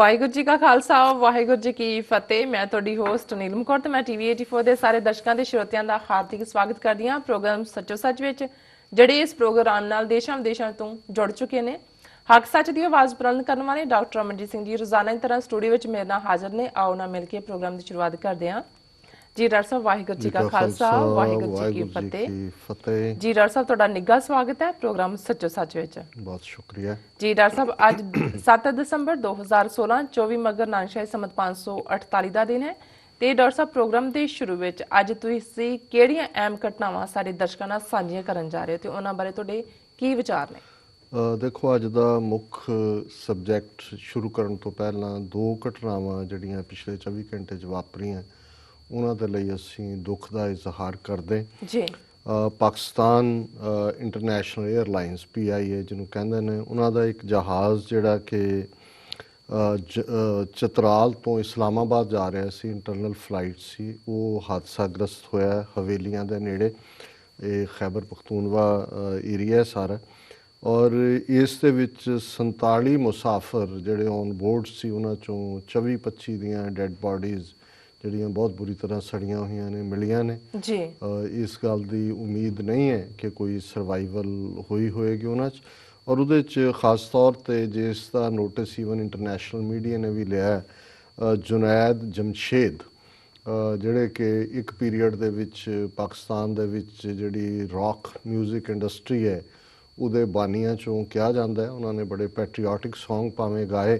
ਵਾਹਿਗੁਰੂ ਜੀ ਕਾ ਖਾਲਸਾ ਵਾਹਿਗੁਰੂ ਜੀ ਕੀ ਫਤਿਹ। ਮੈਂ ਤੁਹਾਡੀ ਹੋਸਟ ਨੀਲਮ ਕੌਰ ਤੇ ਮੈਂ ਟੀਵੀ 84 ਦੇ ਸਾਰੇ ਦਰਸ਼ਕਾਂ ਤੇ ਸਰੋਤਿਆਂ ਦਾ ਹਾਰਦਿਕ ਸਵਾਗਤ ਕਰਦੀ ਹਾਂ ਪ੍ਰੋਗਰਾਮ ਸੱਚੋ ਸੱਚ ਵਿੱਚ, ਜਿਹੜੇ ਇਸ ਪ੍ਰੋਗਰਾਮ ਨਾਲ ਦੇਸ਼ਾਂ ਵਿਦੇਸ਼ਾਂ ਤੋਂ ਜੁੜ ਚੁੱਕੇ ਨੇ। ਹੱਕ ਸੱਚ ਦੀ ਆਵਾਜ਼ ਬੁਲੰਦ ਕਰਨ ਵਾਲੇ ਡਾਕਟਰ ਅਮਨਜੀਤ ਸਿੰਘ ਜੀ ਰੋਜ਼ਾਨਾ ਦੀ ਤਰ੍ਹਾਂ ਸਟੂਡੀਓ ਵਿੱਚ ਮੇਰੇ ਨਾਲ ਹਾਜ਼ਰ ਨੇ। ਆਓ ਨਾ ਮਿਲ ਕੇ ਪ੍ਰੋਗਰਾਮ ਦੀ ਸ਼ੁਰੂਆਤ ਕਰਦੇ ਹਾਂ। ਜੀ ਡਾਕਟਰ ਸਾਹਿਬ, ਵਾਹਿਗੁਰੂ ਜੀ ਕਾ ਖਾਲਸਾ ਵਾਹਿਗੁਰੂ ਜੀ ਕੀ ਫਤਿਹ। ਜੀ ਡਾਕਟਰ ਸਾਹਿਬ, ਤੁਹਾਡਾ ਨਿੱਘਾ ਸਵਾਗਤ ਹੈ ਪ੍ਰੋਗਰਾਮ ਸੱਚੋ ਸੱਚ ਵਿੱਚ। ਬਹੁਤ ਸ਼ੁਕਰੀਆ ਜੀ ਡਾਕਟਰ ਸਾਹਿਬ। ਅੱਜ 7 ਦਸੰਬਰ 2016 24 ਮਗਰ ਨਾਨਸ਼ਾਹੀ ਸੰਮਤ 548 ਦਾ ਦਿਨ ਹੈ ਤੇ ਡਾਕਟਰ ਸਾਹਿਬ, ਪ੍ਰੋਗਰਾਮ ਦੇ ਸ਼ੁਰੂ ਵਿੱਚ ਅੱਜ ਤੁਸੀਂ ਕਿਹੜੀਆਂ ਅਹਿਮ ਘਟਨਾਵਾਂ ਸਾਡੇ ਦਰਸ਼ਕਾਂ ਨਾਲ ਸਾਂਝੀਆਂ ਕਰਨ ਜਾ ਰਹੇ ਹੋ ਤੇ ਉਹਨਾਂ ਬਾਰੇ ਤੁਹਾਡੇ ਕੀ ਵਿਚਾਰ ਨੇ? ਦੇਖੋ, ਅੱਜ ਦਾ ਮੁੱਖ ਸਬਜੈਕਟ ਸ਼ੁਰੂ ਕਰਨ ਤੋਂ ਪਹਿਲਾਂ ਦੋ ਘਟਨਾਵਾਂ ਜਿਹੜੀਆਂ ਪਿਛਲੇ 24 ਘੰਟੇ 'ਚ ਵਾਪਰੀਆਂ, ਉਹਨਾਂ ਦੇ ਲਈ ਅਸੀਂ ਦੁੱਖ ਦਾ ਇਜ਼ਹਾਰ ਕਰਦੇ ਜੀ। ਪਾਕਿਸਤਾਨ ਇੰਟਰਨੈਸ਼ਨਲ 에ਅਰਲਾਈਨਸ PIA ਜਿਹਨੂੰ ਕਹਿੰਦੇ ਨੇ, ਉਹਨਾਂ ਦਾ ਇੱਕ ਜਹਾਜ਼ ਜਿਹੜਾ ਕਿ ਚਤਰਾਲ ਤੋਂ ਇਸਲਾਮਾਬਾਦ ਜਾ ਰਿਹਾ ਸੀ, ਇੰਟਰਨਲ ਫਲਾਈਟ ਸੀ, ਉਹ ਹਾਦਸਾਗ੍ਰਸਤ ਹੋਇਆ ਹਵੇਲੀਆਂ ਦੇ ਨੇੜੇ। ਇਹ ਖੈਬਰ ਪਖਤੂਨਵਾ ਏਰੀਆ ਸਾਰਾ, ਔਰ ਇਸ ਦੇ ਵਿੱਚ 47 ਮੁਸਾਫਰ ਜਿਹੜੇ ਔਨ ਬੋਰਡ ਸੀ, ਉਹਨਾਂ 'ਚੋਂ 24-25 ਦੀਆਂ ਡੈੱਡ ਬਾਡੀਜ਼ ਜਿਹੜੀਆਂ ਬਹੁਤ ਬੁਰੀ ਤਰ੍ਹਾਂ ਸੜੀਆਂ ਹੋਈਆਂ ਨੇ ਮਿਲੀਆਂ ਨੇ ਜੀ। ਇਸ ਗੱਲ ਦੀ ਉਮੀਦ ਨਹੀਂ ਹੈ ਕਿ ਕੋਈ ਸਰਵਾਈਵਲ ਹੋਈ ਹੋਏਗੀ ਉਹਨਾਂ 'ਚ। ਔਰ ਉਹਦੇ 'ਚ ਖਾਸ ਤੌਰ 'ਤੇ ਜਿਸ ਦਾ ਨੋਟਿਸ ਈਵਨ ਇੰਟਰਨੈਸ਼ਨਲ ਮੀਡੀਆ ਨੇ ਵੀ ਲਿਆ, ਜੁਨੈਦ ਜਮਸ਼ੇਦ, ਜਿਹੜੇ ਕਿ ਇੱਕ ਪੀਰੀਅਡ ਦੇ ਵਿੱਚ ਪਾਕਿਸਤਾਨ ਦੇ ਵਿੱਚ ਜਿਹੜੀ ਰੌਕ ਮਿਊਜ਼ਿਕ ਇੰਡਸਟਰੀ ਹੈ ਉਹਦੇ ਬਾਨੀਆਂ 'ਚੋਂ ਕਿਹਾ ਜਾਂਦਾ ਹੈ। ਉਹਨਾਂ ਨੇ ਬੜੇ ਪੈਟਰੀਓਟਿਕ ਸੌਂਗ ਭਾਵੇਂ ਗਾਏ,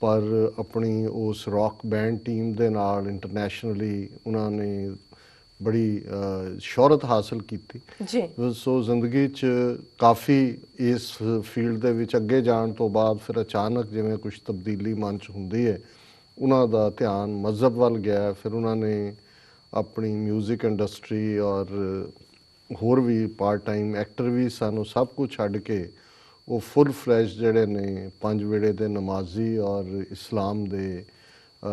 ਪਰ ਆਪਣੀ ਉਸ ਰੌਕ ਬੈਂਡ ਟੀਮ ਦੇ ਨਾਲ ਇੰਟਰਨੈਸ਼ਨਲੀ ਉਹਨਾਂ ਨੇ ਬੜੀ ਸ਼ੋਹਰਤ ਹਾਸਲ ਕੀਤੀ ਜੀ। ਸੋ ਜ਼ਿੰਦਗੀ 'ਚ ਕਾਫੀ ਇਸ ਫੀਲਡ ਦੇ ਵਿੱਚ ਅੱਗੇ ਜਾਣ ਤੋਂ ਬਾਅਦ ਫਿਰ ਅਚਾਨਕ ਜਿਵੇਂ ਕੁਝ ਤਬਦੀਲੀ ਮਨ 'ਚ ਹੁੰਦੀ ਹੈ, ਉਹਨਾਂ ਦਾ ਧਿਆਨ ਮਜ਼ਹਬ ਵੱਲ ਗਿਆ। ਫਿਰ ਉਹਨਾਂ ਨੇ ਆਪਣੀ ਮਿਊਜ਼ਿਕ ਇੰਡਸਟਰੀ ਔਰ ਹੋਰ ਵੀ ਪਾਰਟ ਟਾਈਮ ਐਕਟਰ ਵੀ ਸਨ, ਉਹ ਸਭ ਕੁਝ ਛੱਡ ਕੇ ਉਹ ਫੁੱਲ ਫਲੈਸ਼ ਜਿਹੜੇ ਨੇ 5 ਵੇਲੇ ਦੇ ਨਮਾਜ਼ੀ ਔਰ ਇਸਲਾਮ ਦੇ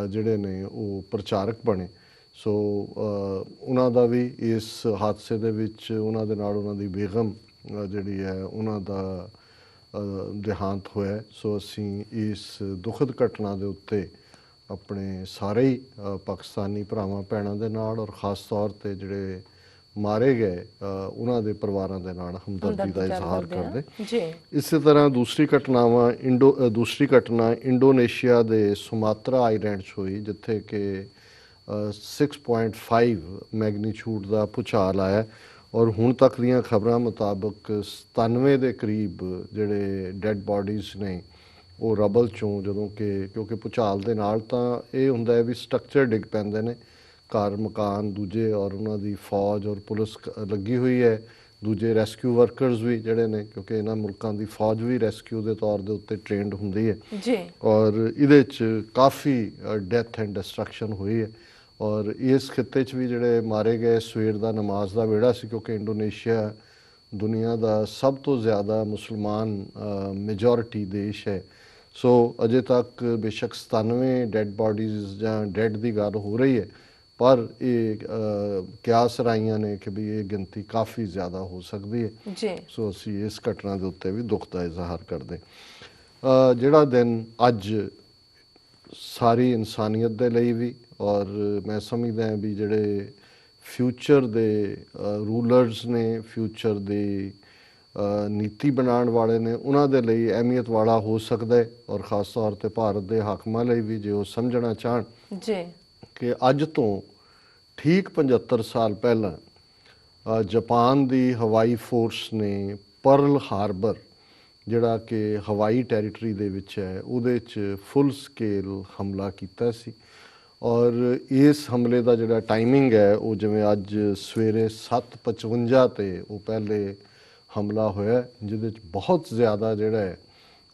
ਜਿਹੜੇ ਨੇ ਉਹ ਪ੍ਰਚਾਰਕ ਬਣੇ। ਸੋ ਉਹਨਾਂ ਦਾ ਵੀ ਇਸ ਹਾਦਸੇ ਦੇ ਵਿੱਚ ਉਹਨਾਂ ਦੇ ਨਾਲ ਉਹਨਾਂ ਦੀ ਬੇਗਮ ਜਿਹੜੀ ਹੈ ਉਹਨਾਂ ਦਾ ਦੇਹਾਂਤ ਹੋਇਆ। ਸੋ ਅਸੀਂ ਇਸ ਦੁਖਦ ਘਟਨਾ ਦੇ ਉੱਤੇ ਆਪਣੇ ਸਾਰੇ ਹੀ ਪਾਕਿਸਤਾਨੀ ਭਰਾਵਾਂ ਭੈਣਾਂ ਦੇ ਨਾਲ ਔਰ ਖ਼ਾਸ ਤੌਰ 'ਤੇ ਜਿਹੜੇ ਮਾਰੇ ਗਏ ਉਹਨਾਂ ਦੇ ਪਰਿਵਾਰਾਂ ਦੇ ਨਾਲ ਹਮਦਰਦੀ ਦਾ ਇਜ਼ਹਾਰ ਕਰਦੇ ਜੀ। ਇਸੇ ਤਰ੍ਹਾਂ ਦੂਸਰੀ ਘਟਨਾ ਇੰਡੋਨੇਸ਼ੀਆ ਦੇ ਸੁਮਾਤਰਾ ਆਈਲੈਂਡ 'ਚ ਹੋਈ, ਜਿੱਥੇ ਕਿ 6.5 ਮੈਗਨੀਚਿਊਡ ਦਾ ਭੂਚਾਲ ਆਇਆ ਔਰ ਹੁਣ ਤੱਕ ਦੀਆਂ ਖਬਰਾਂ ਮੁਤਾਬਕ 97 ਦੇ ਕਰੀਬ ਜਿਹੜੇ ਡੈੱਡ ਬਾਡੀਜ਼ ਨੇ ਉਹ ਰਬਲ 'ਚੋਂ, ਜਦੋਂ ਕਿ ਕਿਉਂਕਿ ਭੂਚਾਲ ਦੇ ਨਾਲ ਤਾਂ ਇਹ ਹੁੰਦਾ ਹੈ ਵੀ ਸਟਰਕਚਰ ਡਿੱਗ ਪੈਂਦੇ ਨੇ, ਘਰ ਮਕਾਨ ਦੂਜੇ, ਔਰ ਉਹਨਾਂ ਦੀ ਫੌਜ ਔਰ ਪੁਲਿਸ ਲੱਗੀ ਹੋਈ ਹੈ, ਦੂਜੇ ਰੈਸਕਿਊ ਵਰਕਰਸ ਵੀ ਜਿਹੜੇ ਨੇ, ਕਿਉਂਕਿ ਇਹਨਾਂ ਮੁਲਕਾਂ ਦੀ ਫੌਜ ਵੀ ਰੈਸਕਿਊ ਦੇ ਤੌਰ ਦੇ ਉੱਤੇ ਟ੍ਰੇਨਡ ਹੁੰਦੀ ਹੈ ਜੀ। ਔਰ ਇਹਦੇ 'ਚ ਕਾਫੀ ਡੈਥ ਐਂਡ ਡਿਸਟਰਕਸ਼ਨ ਹੋਈ ਹੈ। ਔਰ ਇਸ ਖਿੱਤੇ 'ਚ ਵੀ ਜਿਹੜੇ ਮਾਰੇ ਗਏ, ਸਵੇਰ ਦਾ ਨਮਾਜ਼ ਦਾ ਵੇੜਾ ਸੀ, ਕਿਉਂਕਿ ਇੰਡੋਨੇਸ਼ੀਆ ਦੁਨੀਆ ਦਾ ਸਭ ਤੋਂ ਜ਼ਿਆਦਾ ਮੁਸਲਮਾਨ ਮੈਜੋਰਿਟੀ ਦੇਸ਼ ਹੈ। ਸੋ ਅਜੇ ਤੱਕ ਬੇਸ਼ੱਕ 97 ਡੈੱਡ ਬਾਡੀਜ਼ ਜਾਂ ਡੈੱਡ ਦੀ ਗੱਲ ਹੋ ਰਹੀ ਹੈ, ਪਰ ਇਹ ਕਿਆਸ ਰਾਈਆਂ ਨੇ ਕਿ ਵੀ ਇਹ ਗਿਣਤੀ ਕਾਫੀ ਜ਼ਿਆਦਾ ਹੋ ਸਕਦੀ ਹੈ ਜੀ। ਸੋ ਅਸੀਂ ਇਸ ਘਟਨਾ ਦੇ ਉੱਤੇ ਵੀ ਦੁੱਖ ਦਾ ਇਜ਼ਹਾਰ ਕਰਦੇ। ਜਿਹੜਾ ਦਿਨ ਅੱਜ ਸਾਰੀ ਇਨਸਾਨੀਅਤ ਦੇ ਲਈ ਵੀ, ਔਰ ਮੈਂ ਸਮਝਦਾ ਵੀ ਜਿਹੜੇ ਫਿਊਚਰ ਦੇ ਰੂਲਰਸ ਨੇ, ਫਿਊਚਰ ਦੀ ਨੀਤੀ ਬਣਾਉਣ ਵਾਲੇ ਨੇ, ਉਹਨਾਂ ਦੇ ਲਈ ਅਹਿਮੀਅਤ ਵਾਲਾ ਹੋ ਸਕਦਾ ਹੈ। ਔਰ ਖ਼ਾਸ ਤੌਰ 'ਤੇ ਭਾਰਤ ਦੇ ਹਾਕਮਾਂ ਲਈ ਵੀ, ਜੇ ਉਹ ਸਮਝਣਾ ਚਾਹਣ ਜੀ ਕਿ ਅੱਜ ਤੋਂ ਠੀਕ 75 ਸਾਲ ਪਹਿਲਾਂ ਜਾਪਾਨ ਦੀ ਹਵਾਈ ਫੋਰਸ ਨੇ ਪਰਲ ਹਾਰਬਰ, ਜਿਹੜਾ ਕਿ ਹਵਾਈ ਟੈਰੀਟਰੀ ਦੇ ਵਿੱਚ ਹੈ, ਉਹਦੇ 'ਚ ਫੁੱਲ ਸਕੇਲ ਹਮਲਾ ਕੀਤਾ ਸੀ। ਔਰ ਇਸ ਹਮਲੇ ਦਾ ਜਿਹੜਾ ਟਾਈਮਿੰਗ ਹੈ, ਉਹ ਜਿਵੇਂ ਅੱਜ ਸਵੇਰੇ 7:55 'ਤੇ ਉਹ ਪਹਿਲੇ ਹਮਲਾ ਹੋਇਆ, ਜਿਹਦੇ 'ਚ ਬਹੁਤ ਜ਼ਿਆਦਾ ਜਿਹੜਾ ਹੈ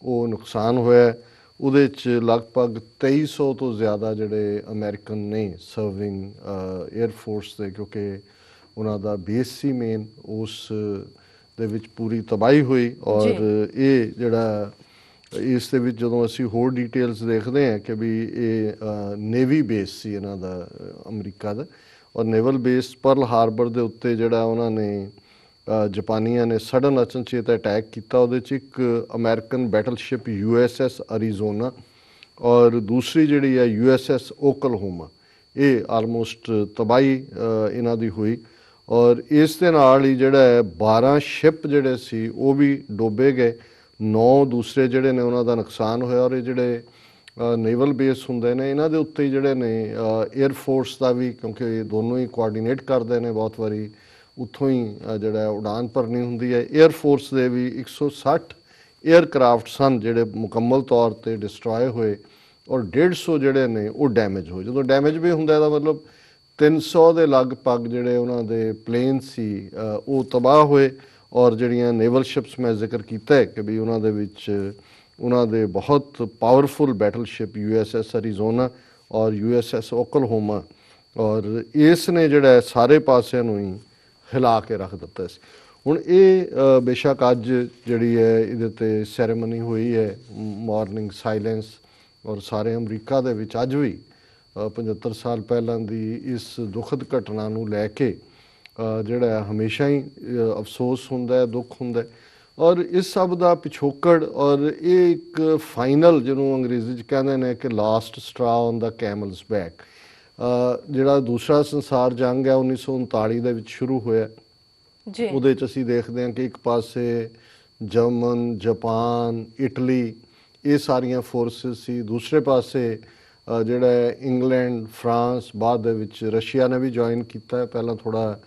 ਉਹ ਨੁਕਸਾਨ ਹੋਇਆ। ਉਹਦੇ 'ਚ ਲਗਭਗ 2300 ਤੋਂ ਜ਼ਿਆਦਾ ਜਿਹੜੇ ਅਮਰੀਕਨ ਨੇ ਸਰਵਿੰਗ 에ਅਰ ਫੋਰਸ ਦੇ, ਕਿਉਂਕਿ ਉਹਨਾਂ ਦਾ ਬੇਸ ਸੀ ਮੇਨ, ਉਸ ਦੇ ਵਿੱਚ ਪੂਰੀ ਤਬਾਹੀ ਹੋਈ। ਔਰ ਇਹ ਜਿਹੜਾ ਇਸ ਦੇ ਵਿੱਚ ਜਦੋਂ ਅਸੀਂ ਹੋਰ ਡਿਟੇਲਸ ਦੇਖਦੇ ਹਾਂ ਕਿ ਵੀ ਇਹ ਨੇਵੀ ਬੇਸ ਸੀ ਇਹਨਾਂ ਦਾ, ਅਮਰੀਕਾ ਦਾ, ਔਰ ਨੇਵਲ ਬੇਸ ਪਰਲ ਹਾਰਬਰ ਦੇ ਉੱਤੇ ਜਿਹੜਾ ਉਹਨਾਂ ਨੇ ਜਾਪਾਨੀਆਂ ਨੇ ਸਡਨ ਅਚਨਚੇਤ ਅਟੈਕ ਕੀਤਾ। ਉਹਦੇ 'ਚ ਇੱਕ ਅਮਰੀਕਨ ਬੈਟਲਸ਼ਿਪ USS ਅਰੀਜ਼ੋਨਾ ਔਰ ਦੂਸਰੀ ਜਿਹੜੀ ਹੈ USS ਓਕਲਹੋਮਾ, ਇਹ ਆਲਮੋਸਟ ਤਬਾਹੀ ਇਹਨਾਂ ਦੀ ਹੋਈ। ਔਰ ਇਸ ਦੇ ਨਾਲ ਹੀ ਜਿਹੜਾ ਹੈ 12 ਸ਼ਿਪ ਜਿਹੜੇ ਸੀ ਉਹ ਵੀ ਡੋਬੇ ਗਏ, 9 ਦੂਸਰੇ ਜਿਹੜੇ ਨੇ ਉਹਨਾਂ ਦਾ ਨੁਕਸਾਨ ਹੋਇਆ। ਔਰ ਇਹ ਜਿਹੜੇ ਨੇਵਲ ਬੇਸ ਹੁੰਦੇ ਨੇ ਇਹਨਾਂ ਦੇ ਉੱਤੇ ਜਿਹੜੇ ਨੇ 에ਅਰ ਫੋਰਸ ਦਾ ਵੀ, ਕਿਉਂਕਿ ਇਹ ਦੋਨੋਂ ਹੀ ਕੋਆਰਡੀਨੇਟ ਕਰਦੇ ਨੇ, ਬਹੁਤ ਵਾਰੀ ਉੱਥੋਂ ਹੀ ਜਿਹੜਾ ਉਡਾਨ ਭਰਨੀ ਹੁੰਦੀ ਹੈ। 에ਅਰ ਫੋਰਸ ਦੇ ਵੀ 160 에ਅਰਕ੍ਰਾਫਟ ਸਨ ਜਿਹੜੇ ਮੁਕੰਮਲ ਤੌਰ ਤੇ ਡਿਸਟਰੋਏ ਹੋਏ, ਔਰ 150 ਜਿਹੜੇ ਨੇ ਉਹ ਡੈਮੇਜ ਹੋਏ। ਜਦੋਂ ਡੈਮੇਜ ਵੀ ਹੁੰਦਾ ਇਹਦਾ ਮਤਲਬ 300 ਦੇ ਲਗਭਗ ਜਿਹੜੇ ਉਹਨਾਂ ਦੇ ਪਲੇਨ ਸੀ ਉਹ ਤਬਾਹ ਹੋਏ। ਔਰ ਜਿਹੜੀਆਂ ਨੇਵਲ ਸ਼ਿਪਸ ਮੈਂ ਜ਼ਿਕਰ ਕੀਤਾ ਹੈ ਕਿ ਵੀ ਉਹਨਾਂ ਦੇ ਵਿੱਚ ਉਹਨਾਂ ਦੇ ਬਹੁਤ ਪਾਵਰਫੁਲ ਬੈਟਲਸ਼ਿਪ USS ਅਰੀਜ਼ੋਨਾ ਔਰ USS ਓਕਲਹੋਮਾ, ਔਰ ਇਸ ਨੇ ਜਿਹੜਾ ਸਾਰੇ ਪਾਸਿਆਂ ਨੂੰ ਹੀ ਹਿਲਾ ਕੇ ਰੱਖ ਦਿੱਤਾ ਸੀ। ਹੁਣ ਇਹ ਬੇਸ਼ੱਕ ਅੱਜ ਜਿਹੜੀ ਹੈ ਇਹਦੇ 'ਤੇ ਸੈਰੇਮਨੀ ਹੋਈ ਹੈ, ਮਾਰਨਿੰਗ ਸਾਇਲੈਂਸ, ਔਰ ਸਾਰੇ ਅਮਰੀਕਾ ਦੇ ਵਿੱਚ ਅੱਜ ਵੀ 75 ਸਾਲ ਪਹਿਲਾਂ ਦੀ ਇਸ ਦੁਖਦ ਘਟਨਾ ਨੂੰ ਲੈ ਕੇ ਜਿਹੜਾ ਹਮੇਸ਼ਾ ਹੀ ਅਫਸੋਸ ਹੁੰਦਾ ਹੈ, ਦੁੱਖ ਹੁੰਦਾ ਹੈ। ਔਰ ਇਸ ਸਭ ਦਾ ਪਿਛੋਕੜ, ਔਰ ਇਹ ਇੱਕ ਫਾਈਨਲ ਜਿਹਨੂੰ ਅੰਗਰੇਜ਼ੀ 'ਚ ਕਹਿੰਦੇ ਨੇ ਕਿ last straw on the camel's back, ਜਿਹੜਾ ਦੂਸਰਾ ਸੰਸਾਰ ਜੰਗ ਹੈ 1939 ਦੇ ਵਿੱਚ ਸ਼ੁਰੂ ਹੋਇਆ ਜੀ। ਉਹਦੇ 'ਚ ਅਸੀਂ ਦੇਖਦੇ ਹਾਂ ਕਿ ਇੱਕ ਪਾਸੇ ਜਰਮਨ, ਜਾਪਾਨ, ਇਟਲੀ, ਇਹ ਸਾਰੀਆਂ ਫੋਰਸਿਸ ਸੀ। ਦੂਸਰੇ ਪਾਸੇ ਜਿਹੜਾ ਇੰਗਲੈਂਡ, ਫਰਾਂਸ, ਬਾਅਦ ਦੇ ਵਿੱਚ ਰਸ਼ੀਆ ਨੇ ਵੀ ਜੁਆਇਨ ਕੀਤਾ, ਪਹਿਲਾਂ ਥੋੜ੍ਹਾ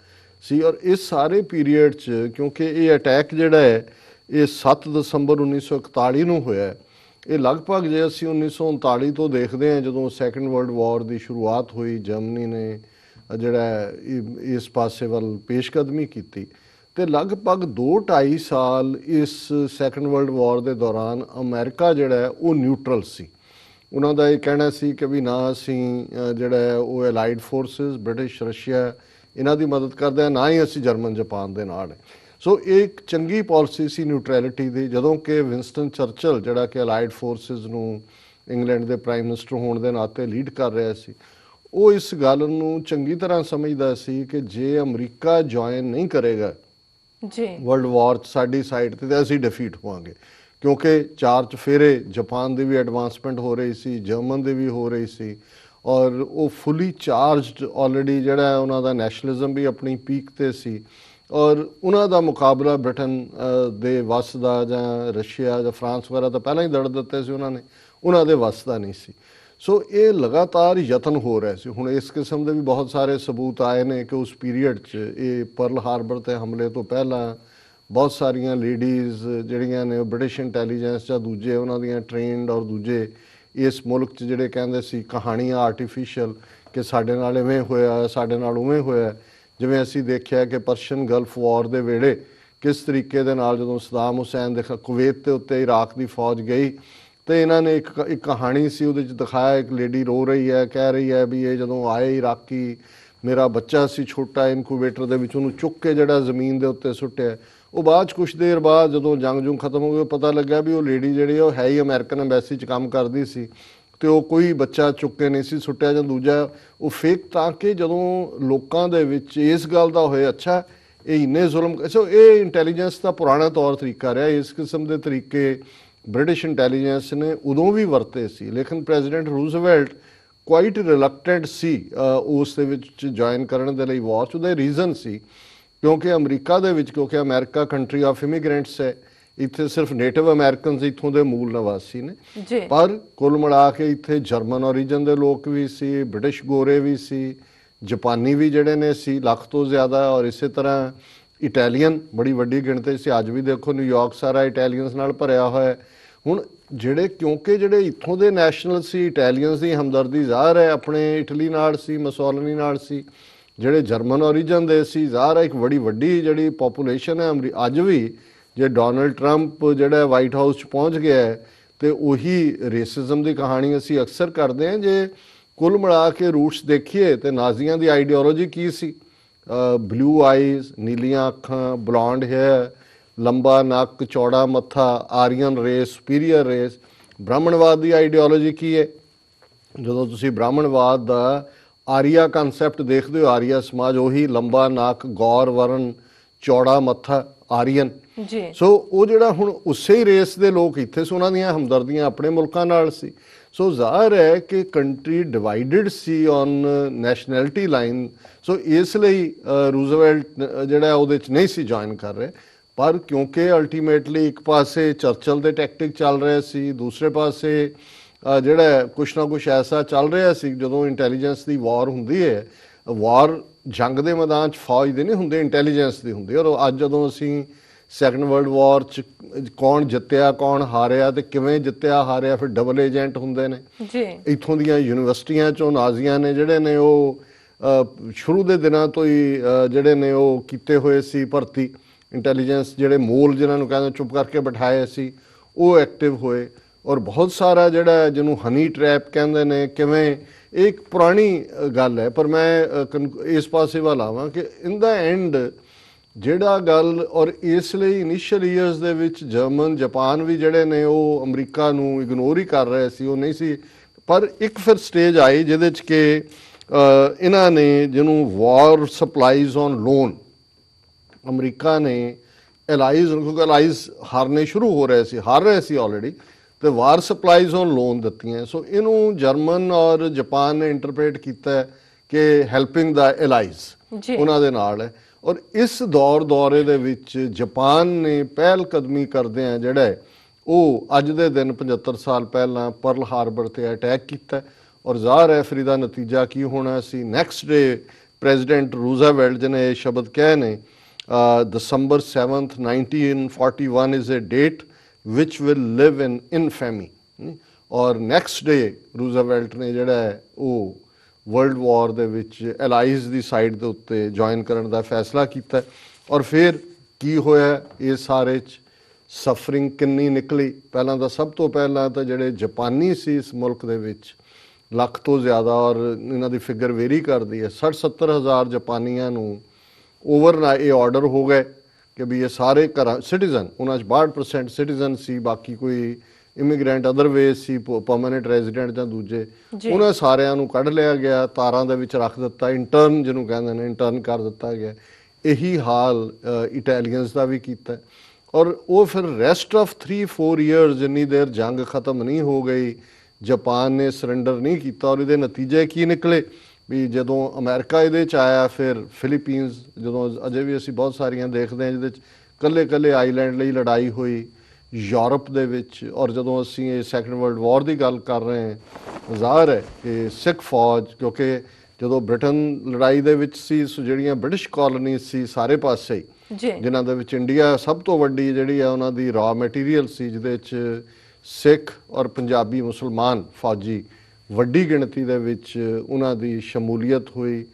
ਸੀ। ਔਰ ਇਸ ਸਾਰੇ ਪੀਰੀਅਡ 'ਚ ਕਿਉਂਕਿ ਇਹ ਅਟੈਕ ਜਿਹੜਾ ਹੈ ਇਹ 7 ਦਸੰਬਰ 1941 ਨੂੰ ਹੋਇਆ, ਇਹ ਲਗਭਗ ਜੇ ਅਸੀਂ 1939 ਤੋਂ ਦੇਖਦੇ ਹਾਂ ਜਦੋਂ ਸੈਕੰਡ ਵਰਲਡ ਵਾਰ ਦੀ ਸ਼ੁਰੂਆਤ ਹੋਈ, ਜਰਮਨੀ ਨੇ ਜਿਹੜਾ ਇਸ ਪਾਸੇ ਵੱਲ ਪੇਸ਼ਕਦਮੀ ਕੀਤੀ, ਤੇ ਲਗਭਗ 2-2.5 ਸਾਲ ਇਸ ਸੈਕੰਡ ਵਰਲਡ ਵਾਰ ਦੇ ਦੌਰਾਨ ਅਮਰੀਕਾ ਜਿਹੜਾ ਹੈ ਉਹ ਨਿਊਟਰਲ ਸੀ। ਉਹਨਾਂ ਦਾ ਇਹ ਕਹਿਣਾ ਸੀ ਕਿ ਵੀ ਨਾ ਅਸੀਂ ਜਿਹੜਾ ਹੈ ਉਹ ਐਲਾਈਡ ਫੋਰਸਿਸ ਬ੍ਰਿਟਿਸ਼, ਰਸ਼ੀਆ ਇਹਨਾਂ ਦੀ ਮਦਦ ਕਰਦੇ ਹਾਂ, ਨਾ ਹੀ ਅਸੀਂ ਜਰਮਨ, ਜਾਪਾਨ ਦੇ ਨਾਲ ਹੈ। ਸੋ ਇਹ ਇੱਕ ਚੰਗੀ ਪਾਲਿਸੀ ਸੀ ਨਿਊਟਰੈਲਿਟੀ ਦੀ। ਜਦੋਂ ਕਿ ਵਿੰਸਟਨ ਚਰਚਲ ਜਿਹੜਾ ਕਿ ਐਲਾਈਡ ਫੋਰਸਿਸ ਨੂੰ ਇੰਗਲੈਂਡ ਦੇ ਪ੍ਰਾਈਮ ਮਿਨਿਸਟਰ ਹੋਣ ਦੇ ਨਾਤੇ ਲੀਡ ਕਰ ਰਿਹਾ ਸੀ, ਉਹ ਇਸ ਗੱਲ ਨੂੰ ਚੰਗੀ ਤਰ੍ਹਾਂ ਸਮਝਦਾ ਸੀ ਕਿ ਜੇ ਅਮਰੀਕਾ ਜੁਆਇਨ ਨਹੀਂ ਕਰੇਗਾ ਜੀ ਵਰਲਡ ਵਾਰ ਸਾਡੀ ਸਾਈਡ ਤੇ ਅਸੀਂ ਡਿਫੀਟ ਹੋਵਾਂਗੇ। ਕਿਉਂਕਿ 4 ਚੁਫੇਰੇ ਜਾਪਾਨ ਦੀ ਵੀ ਐਡਵਾਂਸਮੈਂਟ ਹੋ ਰਹੀ ਸੀ, ਜਰਮਨ ਦੀ ਵੀ ਹੋ ਰਹੀ ਸੀ, ਔਰ ਉਹ ਫੁੱਲੀ ਚਾਰਜਡ ਆਲਰੇਡੀ ਜਿਹੜਾ ਉਹਨਾਂ ਦਾ ਨੈਸ਼ਨਲਿਜ਼ਮ ਵੀ ਆਪਣੀ ਪੀਕ ਤੇ ਸੀ, ਔਰ ਉਹਨਾਂ ਦਾ ਮੁਕਾਬਲਾ ਬ੍ਰਿਟਨ ਦੇ ਵੱਸ ਦਾ ਜਾਂ ਰਸ਼ੀਆ ਜਾਂ ਫਰਾਂਸ ਵਗੈਰਾ ਤਾਂ ਪਹਿਲਾਂ ਹੀ ਦੜ ਦਿੱਤੇ ਸੀ ਉਹਨਾਂ ਨੇ, ਉਹਨਾਂ ਦੇ ਵੱਸ ਦਾ ਨਹੀਂ ਸੀ। ਸੋ ਇਹ ਲਗਾਤਾਰ ਯਤਨ ਹੋ ਰਿਹਾ ਸੀ। ਹੁਣ ਇਸ ਕਿਸਮ ਦੇ ਵੀ ਬਹੁਤ ਸਾਰੇ ਸਬੂਤ ਆਏ ਨੇ ਕਿ ਉਸ ਪੀਰੀਅਡ 'ਚ ਇਹ ਪਰਲ ਹਾਰਬਰ 'ਤੇ ਹਮਲੇ ਤੋਂ ਪਹਿਲਾਂ ਬਹੁਤ ਸਾਰੀਆਂ ਲੇਡੀਜ਼ ਜਿਹੜੀਆਂ ਨੇ ਬ੍ਰਿਟਿਸ਼ ਇੰਟੈਲੀਜੈਂਸ ਜਾਂ ਦੂਜੇ ਉਹਨਾਂ ਦੀਆਂ ਟ੍ਰੇਨਡ ਔਰ ਦੂਜੇ ਇਸ ਮੁਲਕ 'ਚ ਜਿਹੜੇ ਕਹਿੰਦੇ ਸੀ ਕਹਾਣੀਆਂ ਆਰਟੀਫੀਸ਼ੀਅਲ ਕਿ ਸਾਡੇ ਨਾਲ ਇਵੇਂ ਹੋਇਆ, ਸਾਡੇ ਨਾਲ ਉਵੇਂ ਹੋਇਆ। ਜਿਵੇਂ ਅਸੀਂ ਦੇਖਿਆ ਕਿ ਪਰਸ਼ੀਅਨ ਗਲਫ ਵਾਰ ਦੇ ਵੇਲੇ ਕਿਸ ਤਰੀਕੇ ਦੇ ਨਾਲ ਜਦੋਂ ਸਦਾਮ ਹੁਸੈਨ ਦੇ ਕੁਵੈਤ ਦੇ ਉੱਤੇ ਇਰਾਕ ਦੀ ਫੌਜ ਗਈ ਤੇ ਇਹਨਾਂ ਨੇ ਇੱਕ ਕਹਾਣੀ ਸੀ ਉਹਦੇ 'ਚ ਦਿਖਾਇਆ, ਇੱਕ ਲੇਡੀ ਰੋ ਰਹੀ ਹੈ, ਕਹਿ ਰਹੀ ਹੈ ਵੀ ਇਹ ਜਦੋਂ ਆਏ ਇਰਾਕੀ, ਮੇਰਾ ਬੱਚਾ ਸੀ ਛੋਟਾ ਇਨਕੂਬੇਟਰ ਦੇ ਵਿੱਚ, ਉਹਨੂੰ ਚੁੱਕ ਕੇ ਜਿਹੜਾ ਜ਼ਮੀਨ ਦੇ ਉੱਤੇ ਸੁੱਟਿਆ। ਉਹ ਬਾਅਦ 'ਚ ਕੁਛ ਦੇਰ ਬਾਅਦ ਜਦੋਂ ਜੰਗ ਖਤਮ ਹੋ ਗਈ ਪਤਾ ਲੱਗਾ ਵੀ ਉਹ ਲੇਡੀ ਜਿਹੜੀ ਉਹ ਹੈ ਹੀ ਅਮਰੀਕਨ ਐਮਬੈਸੀ 'ਚ ਕੰਮ ਕਰਦੀ ਸੀ ਤੇ ਉਹ ਕੋਈ ਬੱਚਾ ਚੁੱਕ ਕੇ ਨਹੀਂ ਸੀ ਸੁੱਟਿਆ। ਜਾਂ ਦੂਜਾ ਉਹ ਫੇਕ, ਤਾਂ ਕਿ ਜਦੋਂ ਲੋਕਾਂ ਦੇ ਵਿੱਚ ਇਸ ਗੱਲ ਦਾ ਹੋਏ ਅੱਛਾ ਇਹ ਇੰਨੇ ਜ਼ੁਲਮ। ਸੋ ਇਹ ਇੰਟੈਲੀਜੈਂਸ ਦਾ ਪੁਰਾਣਾ ਤੌਰ ਤਰੀਕਾ ਰਿਹਾ। ਇਸ ਕਿਸਮ ਦੇ ਤਰੀਕੇ ਬ੍ਰਿਟਿਸ਼ ਇੰਟੈਲੀਜੈਂਸ ਨੇ ਉਦੋਂ ਵੀ ਵਰਤੇ ਸੀ, ਲੇਕਿਨ ਪ੍ਰੈਜ਼ੀਡੈਂਟ ਰੂਜ਼ਵੈਲਟ ਕੁਆਇਟ ਰਿਲਕਟੈਂਟ ਸੀ ਉਸ ਦੇ ਵਿੱਚ ਜੁਆਇਨ ਕਰਨ ਦੇ ਲਈ ਵਾਰ 'ਚ। ਉਹਦਾ ਰੀਜ਼ਨ ਸੀ ਕਿਉਂਕਿ ਅਮਰੀਕਾ ਦੇ ਵਿੱਚ, ਕਿਉਂਕਿ ਅਮਰੀਕਾ ਕੰਟਰੀ ਆਫ ਇਮੀਗ੍ਰੈਂਟਸ ਹੈ, ਇੱਥੇ ਸਿਰਫ ਨੇਟਿਵ ਅਮਰੀਕਨਸ ਇੱਥੋਂ ਦੇ ਮੂਲ ਨਿਵਾਸੀ ਨੇ, ਪਰ ਕੁੱਲ ਮਿਲਾ ਕੇ ਇੱਥੇ ਜਰਮਨ ਔਰੀਜਨ ਦੇ ਲੋਕ ਵੀ ਸੀ, ਬ੍ਰਿਟਿਸ਼ ਗੋਰੇ ਵੀ ਸੀ, ਜਾਪਾਨੀ ਵੀ ਜਿਹੜੇ ਨੇ ਸੀ ਲੱਖ ਤੋਂ ਜ਼ਿਆਦਾ, ਔਰ ਇਸੇ ਤਰ੍ਹਾਂ ਇਟਾਲੀਅਨ ਬੜੀ ਵੱਡੀ ਗਿਣਤੀ ਸੀ। ਅੱਜ ਵੀ ਦੇਖੋ ਨਿਊਯਾਰਕ ਸਾਰਾ ਇਟਾਲੀਅਨਸ ਨਾਲ ਭਰਿਆ ਹੋਇਆ। ਹੁਣ ਜਿਹੜੇ ਕਿਉਂਕਿ ਜਿਹੜੇ ਇੱਥੋਂ ਦੇ ਨੈਸ਼ਨਲ ਸੀ, ਇਟਾਲੀਅਨਸ ਦੀ ਹਮਦਰਦੀ ਜ਼ਾਹਰ ਹੈ ਆਪਣੇ ਇਟਲੀ ਨਾਲ ਸੀ, ਮਸੋਲਨੀ ਨਾਲ ਸੀ। ਜਿਹੜੇ ਜਰਮਨ ਔਰੀਜਨ ਦੇ ਸੀ, ਜ਼ਾਹਰ ਹੈ ਇੱਕ ਬੜੀ ਵੱਡੀ ਜਿਹੜੀ ਪੋਪੂਲੇਸ਼ਨ ਹੈ ਅੱਜ ਵੀ। ਜੇ ਡੋਨਲਡ ਟਰੰਪ ਜਿਹੜਾ ਵਾਈਟ ਹਾਊਸ 'ਚ ਪਹੁੰਚ ਗਿਆ ਹੈ ਤੇ ਉਹੀ ਰੇਸਿਜ਼ਮ ਦੀ ਕਹਾਣੀ ਅਸੀਂ ਅਕਸਰ ਕਰਦੇ ਹਾਂ। ਜੇ ਕੁੱਲ ਮਿਲਾ ਕੇ ਰੂਟਸ ਦੇਖੀਏ ਤੇ ਨਾਜ਼ੀਆਂ ਦੀ ਆਈਡੀਓਲੋਜੀ ਕੀ ਸੀ? ਬਲੂ ਆਈਜ਼, ਨੀਲੀਆਂ ਅੱਖਾਂ, ਬਲੌਂਡ ਹੇਅਰ, ਲੰਬਾ ਨੱਕ, ਚੌੜਾ ਮੱਥਾ, ਆਰੀਅਨ ਰੇਸ, ਸੁਪੀਰੀਅਰ ਰੇਸ। ਬ੍ਰਾਹਮਣਵਾਦ ਦੀ ਆਈਡੀਓਲੋਜੀ ਕੀ ਹੈ? ਜਦੋਂ ਤੁਸੀਂ ਬ੍ਰਾਹਮਣਵਾਦ ਦਾ ਆਰੀਆ ਕਨਸੈਪਟ ਦੇਖਦੇ ਹੋ, ਆਰੀਆ ਸਮਾਜ, ਉਹੀ ਲੰਬਾ ਨੱਕ, ਗੌਰ ਵਰਨ, ਚੌੜਾ ਮੱਥਾ, ਆਰੀਅਨ ਜੀ। ਸੋ ਉਹ ਜਿਹੜਾ ਹੁਣ ਉਸੇ ਹੀ ਰੇਸ ਦੇ ਲੋਕ ਇੱਥੇ ਸੀ, ਉਹਨਾਂ ਦੀਆਂ ਹਮਦਰਦੀਆਂ ਆਪਣੇ ਮੁਲਕਾਂ ਨਾਲ ਸੀ। ਸੋ ਜ਼ਾਹਰ ਹੈ ਕਿ ਕੰਟਰੀ ਡਿਵਾਈਡਡ ਸੀ ਔਨ ਨੈਸ਼ਨੈਲਿਟੀ ਲਾਈਨ। ਸੋ ਇਸ ਲਈ ਰੂਜ਼ਵੈਲਟ ਜਿਹੜਾ ਉਹਦੇ 'ਚ ਨਹੀਂ ਸੀ ਜੁਆਇਨ ਕਰ ਰਹੇ, ਪਰ ਕਿਉਂਕਿ ਅਲਟੀਮੇਟਲੀ ਇੱਕ ਪਾਸੇ ਚਰਚਲ ਦੇ ਟੈਕਟਿਕ ਚੱਲ ਰਹੇ ਸੀ, ਦੂਸਰੇ ਪਾਸੇ ਜਿਹੜਾ ਕੁਛ ਨਾ ਕੁਛ ਐਸਾ ਚੱਲ ਰਿਹਾ ਸੀ। ਜਦੋਂ ਇੰਟੈਲੀਜੈਂਸ ਦੀ ਵਾਰ ਹੁੰਦੀ ਹੈ, ਵਾਰ ਜੰਗ ਦੇ ਮੈਦਾਨ 'ਚ ਫੌਜ ਦੇ ਨਹੀਂ ਹੁੰਦੇ, ਇੰਟੈਲੀਜੈਂਸ ਦੀ ਹੁੰਦੀ। ਔਰ ਅੱਜ ਜਦੋਂ ਅਸੀਂ ਸੈਕੰਡ ਵਰਲਡ ਵਾਰ 'ਚ ਕੌਣ ਜਿੱਤਿਆ ਕੌਣ ਹਾਰਿਆ ਤੇ ਕਿਵੇਂ ਜਿੱਤਿਆ ਹਾਰਿਆ, ਫਿਰ ਡਬਲ ਏਜੰਟ ਹੁੰਦੇ ਨੇ ਜੀ। ਇੱਥੋਂ ਦੀਆਂ ਯੂਨੀਵਰਸਿਟੀਆਂ 'ਚੋਂ ਨਾਜ਼ੀਆਂ ਨੇ ਜਿਹੜੇ ਨੇ ਉਹ ਸ਼ੁਰੂ ਦੇ ਦਿਨਾਂ ਤੋਂ ਹੀ ਜਿਹੜੇ ਨੇ ਉਹ ਕੀਤੇ ਹੋਏ ਸੀ ਭਰਤੀ। ਇੰਟੈਲੀਜੈਂਸ ਜਿਹੜੇ ਮੂਲ ਜਿਨ੍ਹਾਂ ਨੂੰ ਕਹਿੰਦੇ ਚੁੱਪ ਕਰਕੇ ਬਿਠਾਏ ਸੀ, ਉਹ ਐਕਟਿਵ ਹੋਏ। ਔਰ ਬਹੁਤ ਸਾਰਾ ਜਿਹੜਾ ਜਿਹਨੂੰ ਹਨੀ ਟਰੈਪ ਕਹਿੰਦੇ ਨੇ, ਕਿਵੇਂ ਇਹ ਇੱਕ ਪੁਰਾਣੀ ਗੱਲ ਹੈ, ਪਰ ਮੈਂ ਇਸ ਪਾਸੇ ਵੱਲ ਆਵਾਂ ਕਿ ਇਨ ਦਾ ਐਂਡ ਜਿਹੜਾ ਗੱਲ, ਔਰ ਇਸ ਲਈ ਇਨੀਸ਼ੀਅਲ ਈਅਰਸ ਦੇ ਵਿੱਚ ਜਰਮਨ ਜਾਪਾਨ ਵੀ ਜਿਹੜੇ ਨੇ ਉਹ ਅਮਰੀਕਾ ਨੂੰ ਇਗਨੋਰ ਹੀ ਕਰ ਰਹੇ ਸੀ, ਉਹ ਨਹੀਂ ਸੀ। ਪਰ ਇੱਕ ਫਿਰ ਸਟੇਜ ਆਈ ਜਿਹਦੇ 'ਚ ਕਿ ਇਹਨਾਂ ਨੇ ਜਿਹਨੂੰ ਵਾਰ ਸਪਲਾਈਜ਼ ਔਨ ਲੋਨ, ਅਮਰੀਕਾ ਨੇ ਐਲਾਈਜ਼, ਕਿਉਂਕਿ ਐਲਾਈਜ਼ ਹਾਰਨੇ ਸ਼ੁਰੂ ਹੋ ਰਹੇ ਸੀ, ਹਾਰ ਰਹੇ ਸੀ ਆਲਰੇਡੀ, ਤੇ ਵਾਰ ਸਪਲਾਈਜ਼ ਔਨ ਲੋਨ ਦਿੱਤੀਆਂ। ਸੋ ਇਹਨੂੰ ਜਰਮਨ ਔਰ ਜਾਪਾਨ ਨੇ ਇੰਟਰਪ੍ਰੇਟ ਕੀਤਾ ਕਿ ਹੈਲਪਿੰਗ ਦਾ ਐਲਾਈਜ਼ ਉਹਨਾਂ ਦੇ ਨਾਲ ਹੈ। ਔਰ ਇਸ ਦੌਰੇ ਦੇ ਵਿੱਚ ਜਾਪਾਨ ਨੇ ਪਹਿਲ ਕਦਮੀ ਕਰਦਿਆਂ ਜਿਹੜਾ ਉਹ ਅੱਜ ਦੇ ਦਿਨ 75 ਸਾਲ ਪਹਿਲਾਂ ਪਰਲ ਹਾਰਬਰ ਤੇ ਅਟੈਕ ਕੀਤਾ। ਔਰ ਜ਼ਾਹਰ ਹੈ ਫਿਰ ਇਹਦਾ ਨਤੀਜਾ ਕੀ ਹੋਣਾ ਸੀ। ਨੈਕਸਟ ਡੇ ਪ੍ਰੈਜ਼ੀਡੈਂਟ ਰੂਜ਼ਵੈਲਟ ਨੇ ਇਹ ਸ਼ਬਦ ਕਹੇ ਨੇ, December 7th 1941 is a date which will live in infamy। ਔਰ ਨੈਕਸਟ ਡੇ ਰੂਜ਼ਵੈਲਟ ਨੇ ਜਿਹੜਾ ਹੈ ਉਹ ਵਰਲਡ ਵਾਰ ਦੇ ਵਿੱਚ ਐਲਾਈਜ਼ ਦੀ ਸਾਈਡ ਦੇ ਉੱਤੇ ਜੁਆਇਨ ਕਰਨ ਦਾ ਫੈਸਲਾ ਕੀਤਾ। ਔਰ ਫਿਰ ਕੀ ਹੋਇਆ ਇਸ ਸਾਰੇ 'ਚ, ਸਫਰਿੰਗ ਕਿੰਨੀ ਨਿਕਲੀ। ਪਹਿਲਾਂ ਤਾਂ ਸਭ ਤੋਂ ਪਹਿਲਾਂ ਤਾਂ ਜਿਹੜੇ ਜਾਪਾਨੀ ਸੀ ਇਸ ਮੁਲਕ ਦੇ ਵਿੱਚ ਲੱਖ ਤੋਂ ਜ਼ਿਆਦਾ, ਔਰ ਇਹਨਾਂ ਦੀ ਫਿਗਰ ਵੇਰੀ ਕਰਦੀ ਹੈ, 60-70 ਹਜ਼ਾਰ ਜਾਪਾਨੀਆਂ ਨੂੰ ਓਵਰਨਾਈਟ ਇਹ ਆਰਡਰ ਹੋ ਗਏ ਕਿ ਵੀ ਇਹ ਸਾਰੇ ਘਰਾਂ ਸਿਟੀਜ਼ਨ, ਉਹਨਾਂ 'ਚ 62% ਸਿਟੀਜ਼ਨ ਸੀ, ਬਾਕੀ ਕੋਈ ਇਮੀਗ੍ਰੈਂਟ ਅਦਰਵੇਜ਼ ਸੀ, ਪਰਮਾਨੈਂਟ ਰੈਜ਼ੀਡੈਂਟ ਜਾਂ ਦੂਜੇ, ਉਹਨਾਂ ਸਾਰਿਆਂ ਨੂੰ ਕੱਢ ਲਿਆ ਗਿਆ, ਤਾਰਾਂ ਦੇ ਵਿੱਚ ਰੱਖ ਦਿੱਤਾ, ਇੰਟਰਨ ਜਿਹਨੂੰ ਕਹਿੰਦੇ ਨੇ ਇੰਟਰਨ ਕਰ ਦਿੱਤਾ ਗਿਆ। ਇਹੀ ਹਾਲ ਇਟਾਲੀਅਨਸ ਦਾ ਵੀ ਕੀਤਾ। ਔਰ ਉਹ ਫਿਰ ਰੈਸਟ ਆਫ 3-4 ਈਅਰਸ ਜਿੰਨੀ ਦੇਰ ਜੰਗ ਖਤਮ ਨਹੀਂ ਹੋ ਗਈ, ਜਾਪਾਨ ਨੇ ਸਰੈਂਡਰ ਨਹੀਂ ਕੀਤਾ। ਔਰ ਇਹਦੇ ਨਤੀਜੇ ਕੀ ਨਿਕਲੇ ਵੀ ਜਦੋਂ ਅਮਰੀਕਾ ਇਹਦੇ 'ਚ ਆਇਆ, ਫਿਰ ਫਿਲੀਪੀਨਸ, ਜਦੋਂ ਅਜੇ ਵੀ ਅਸੀਂ ਬਹੁਤ ਸਾਰੀਆਂ ਦੇਖਦੇ ਹਾਂ ਜਿਹਦੇ 'ਚ ਕੱਲੇ ਆਈਲੈਂਡ ਲਈ ਲੜਾਈ ਹੋਈ, ਯੂਰਪ ਦੇ ਵਿੱਚ। ਔਰ ਜਦੋਂ ਅਸੀਂ ਇਹ ਸੈਕੰਡ ਵਰਲਡ ਵਾਰ ਦੀ ਗੱਲ ਕਰ ਰਹੇ ਹਾਂ, ਜ਼ਾਹਰ ਹੈ ਕਿ ਸਿੱਖ ਫੌਜ, ਕਿਉਂਕਿ ਜਦੋਂ ਬ੍ਰਿਟਨ ਲੜਾਈ ਦੇ ਵਿੱਚ ਸੀ, ਸੋ ਜਿਹੜੀਆਂ ਬ੍ਰਿਟਿਸ਼ ਕਾਲੋਨੀਜ਼ ਸੀ ਸਾਰੇ ਪਾਸੇ ਹੀ, ਜਿਨ੍ਹਾਂ ਦੇ ਵਿੱਚ ਇੰਡੀਆ ਸਭ ਤੋਂ ਵੱਡੀ ਜਿਹੜੀ ਆ ਉਹਨਾਂ ਦੀ ਰਾ ਮਟੀਰੀਅਲ ਸੀ, ਜਿਹਦੇ 'ਚ ਸਿੱਖ ਔਰ ਪੰਜਾਬੀ ਮੁਸਲਮਾਨ ਫੌਜੀ ਵੱਡੀ ਗਿਣਤੀ ਦੇ ਵਿੱਚ ਉਹਨਾਂ ਦੀ ਸ਼ਮੂਲੀਅਤ ਹੋਈ।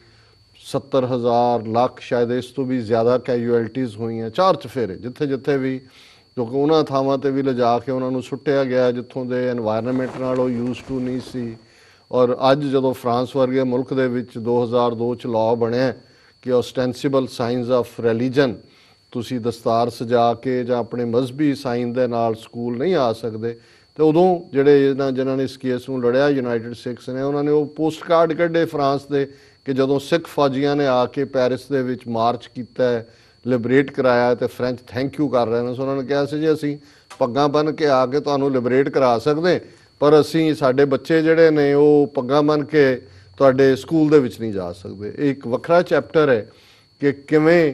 70,000 ਲੱਖ ਸ਼ਾਇਦ ਇਸ ਤੋਂ ਵੀ ਜ਼ਿਆਦਾ ਕੈਜੂਅਲਟੀਜ਼ ਹੋਈਆਂ ਚਾਰ ਚਫੇਰੇ ਜਿੱਥੇ ਵੀ, ਕਿਉਂਕਿ ਉਹਨਾਂ ਥਾਵਾਂ 'ਤੇ ਵੀ ਲਿਜਾ ਕੇ ਉਹਨਾਂ ਨੂੰ ਸੁੱਟਿਆ ਗਿਆ ਜਿੱਥੋਂ ਦੇ এনवायरमेंट ਨਾਲ ਉਹ ਯੂਜ਼ ਟੂ ਨਹੀਂ ਸੀ। ਔਰ ਅੱਜ ਜਦੋਂ ਫਰਾਂਸ ਵਰਗੇ ਮੁਲਕ ਦੇ ਵਿੱਚ 2002 'ਚ ਲਾਅ ਬਣਿਆ ਕਿ ਓਸਟੈਂਸੀਬਲ ਸਾਈਨਸ ਆਫ ਰਿਲੀਜਨ, ਤੁਸੀਂ ਦਸਤਾਰ ਸਜਾ ਕੇ ਜਾਂ ਆਪਣੇ ਮਜ਼ਹਬੀ ਸਾਈਨ ਦੇ ਨਾਲ ਸਕੂਲ ਨਹੀਂ ਆ ਸਕਦੇ, ਤੇ ਉਦੋਂ ਜਿਹੜੇ ਜਿਨ੍ਹਾਂ ਨੇ ਇਸ ਕੇਸ ਨੂੰ ਲੜਿਆ ਯੂਨਾਈਟਿਡ ਸਿੱਖਸ ਨੇ, ਉਹਨਾਂ ਨੇ ਉਹ ਪੋਸਟ ਕਾਰਡ ਕੱਢੇ ਫਰਾਂਸ ਦੇ ਕਿ ਜਦੋਂ ਸਿੱਖ ਫੌਜੀਆਂ ਨੇ ਆ ਕੇ ਪੈਰਿਸ ਦੇ ਵਿੱਚ ਮਾਰਚ ਕੀਤਾ, ਲਿਬਰੇਟ ਕਰਾਇਆ, ਤੇ ਫਰੈਂਚ ਥੈਂਕ ਯੂ ਕਰ ਰਹੇ ਨੇ। ਸੋ ਉਹਨਾਂ ਨੇ ਕਿਹਾ ਸੀ ਜੀ ਅਸੀਂ ਪੱਗਾਂ ਬੰਨ੍ਹ ਕੇ ਆ ਕੇ ਤੁਹਾਨੂੰ ਲਿਬਰੇਟ ਕਰਾ ਸਕਦੇ, ਪਰ ਅਸੀਂ ਸਾਡੇ ਬੱਚੇ ਜਿਹੜੇ ਨੇ ਉਹ ਪੱਗਾਂ ਬੰਨ੍ਹ ਕੇ ਤੁਹਾਡੇ ਸਕੂਲ ਦੇ ਵਿੱਚ ਨਹੀਂ ਜਾ ਸਕਦੇ। ਇਹ ਇੱਕ ਵੱਖਰਾ ਚੈਪਟਰ ਹੈ ਕਿ ਕਿਵੇਂ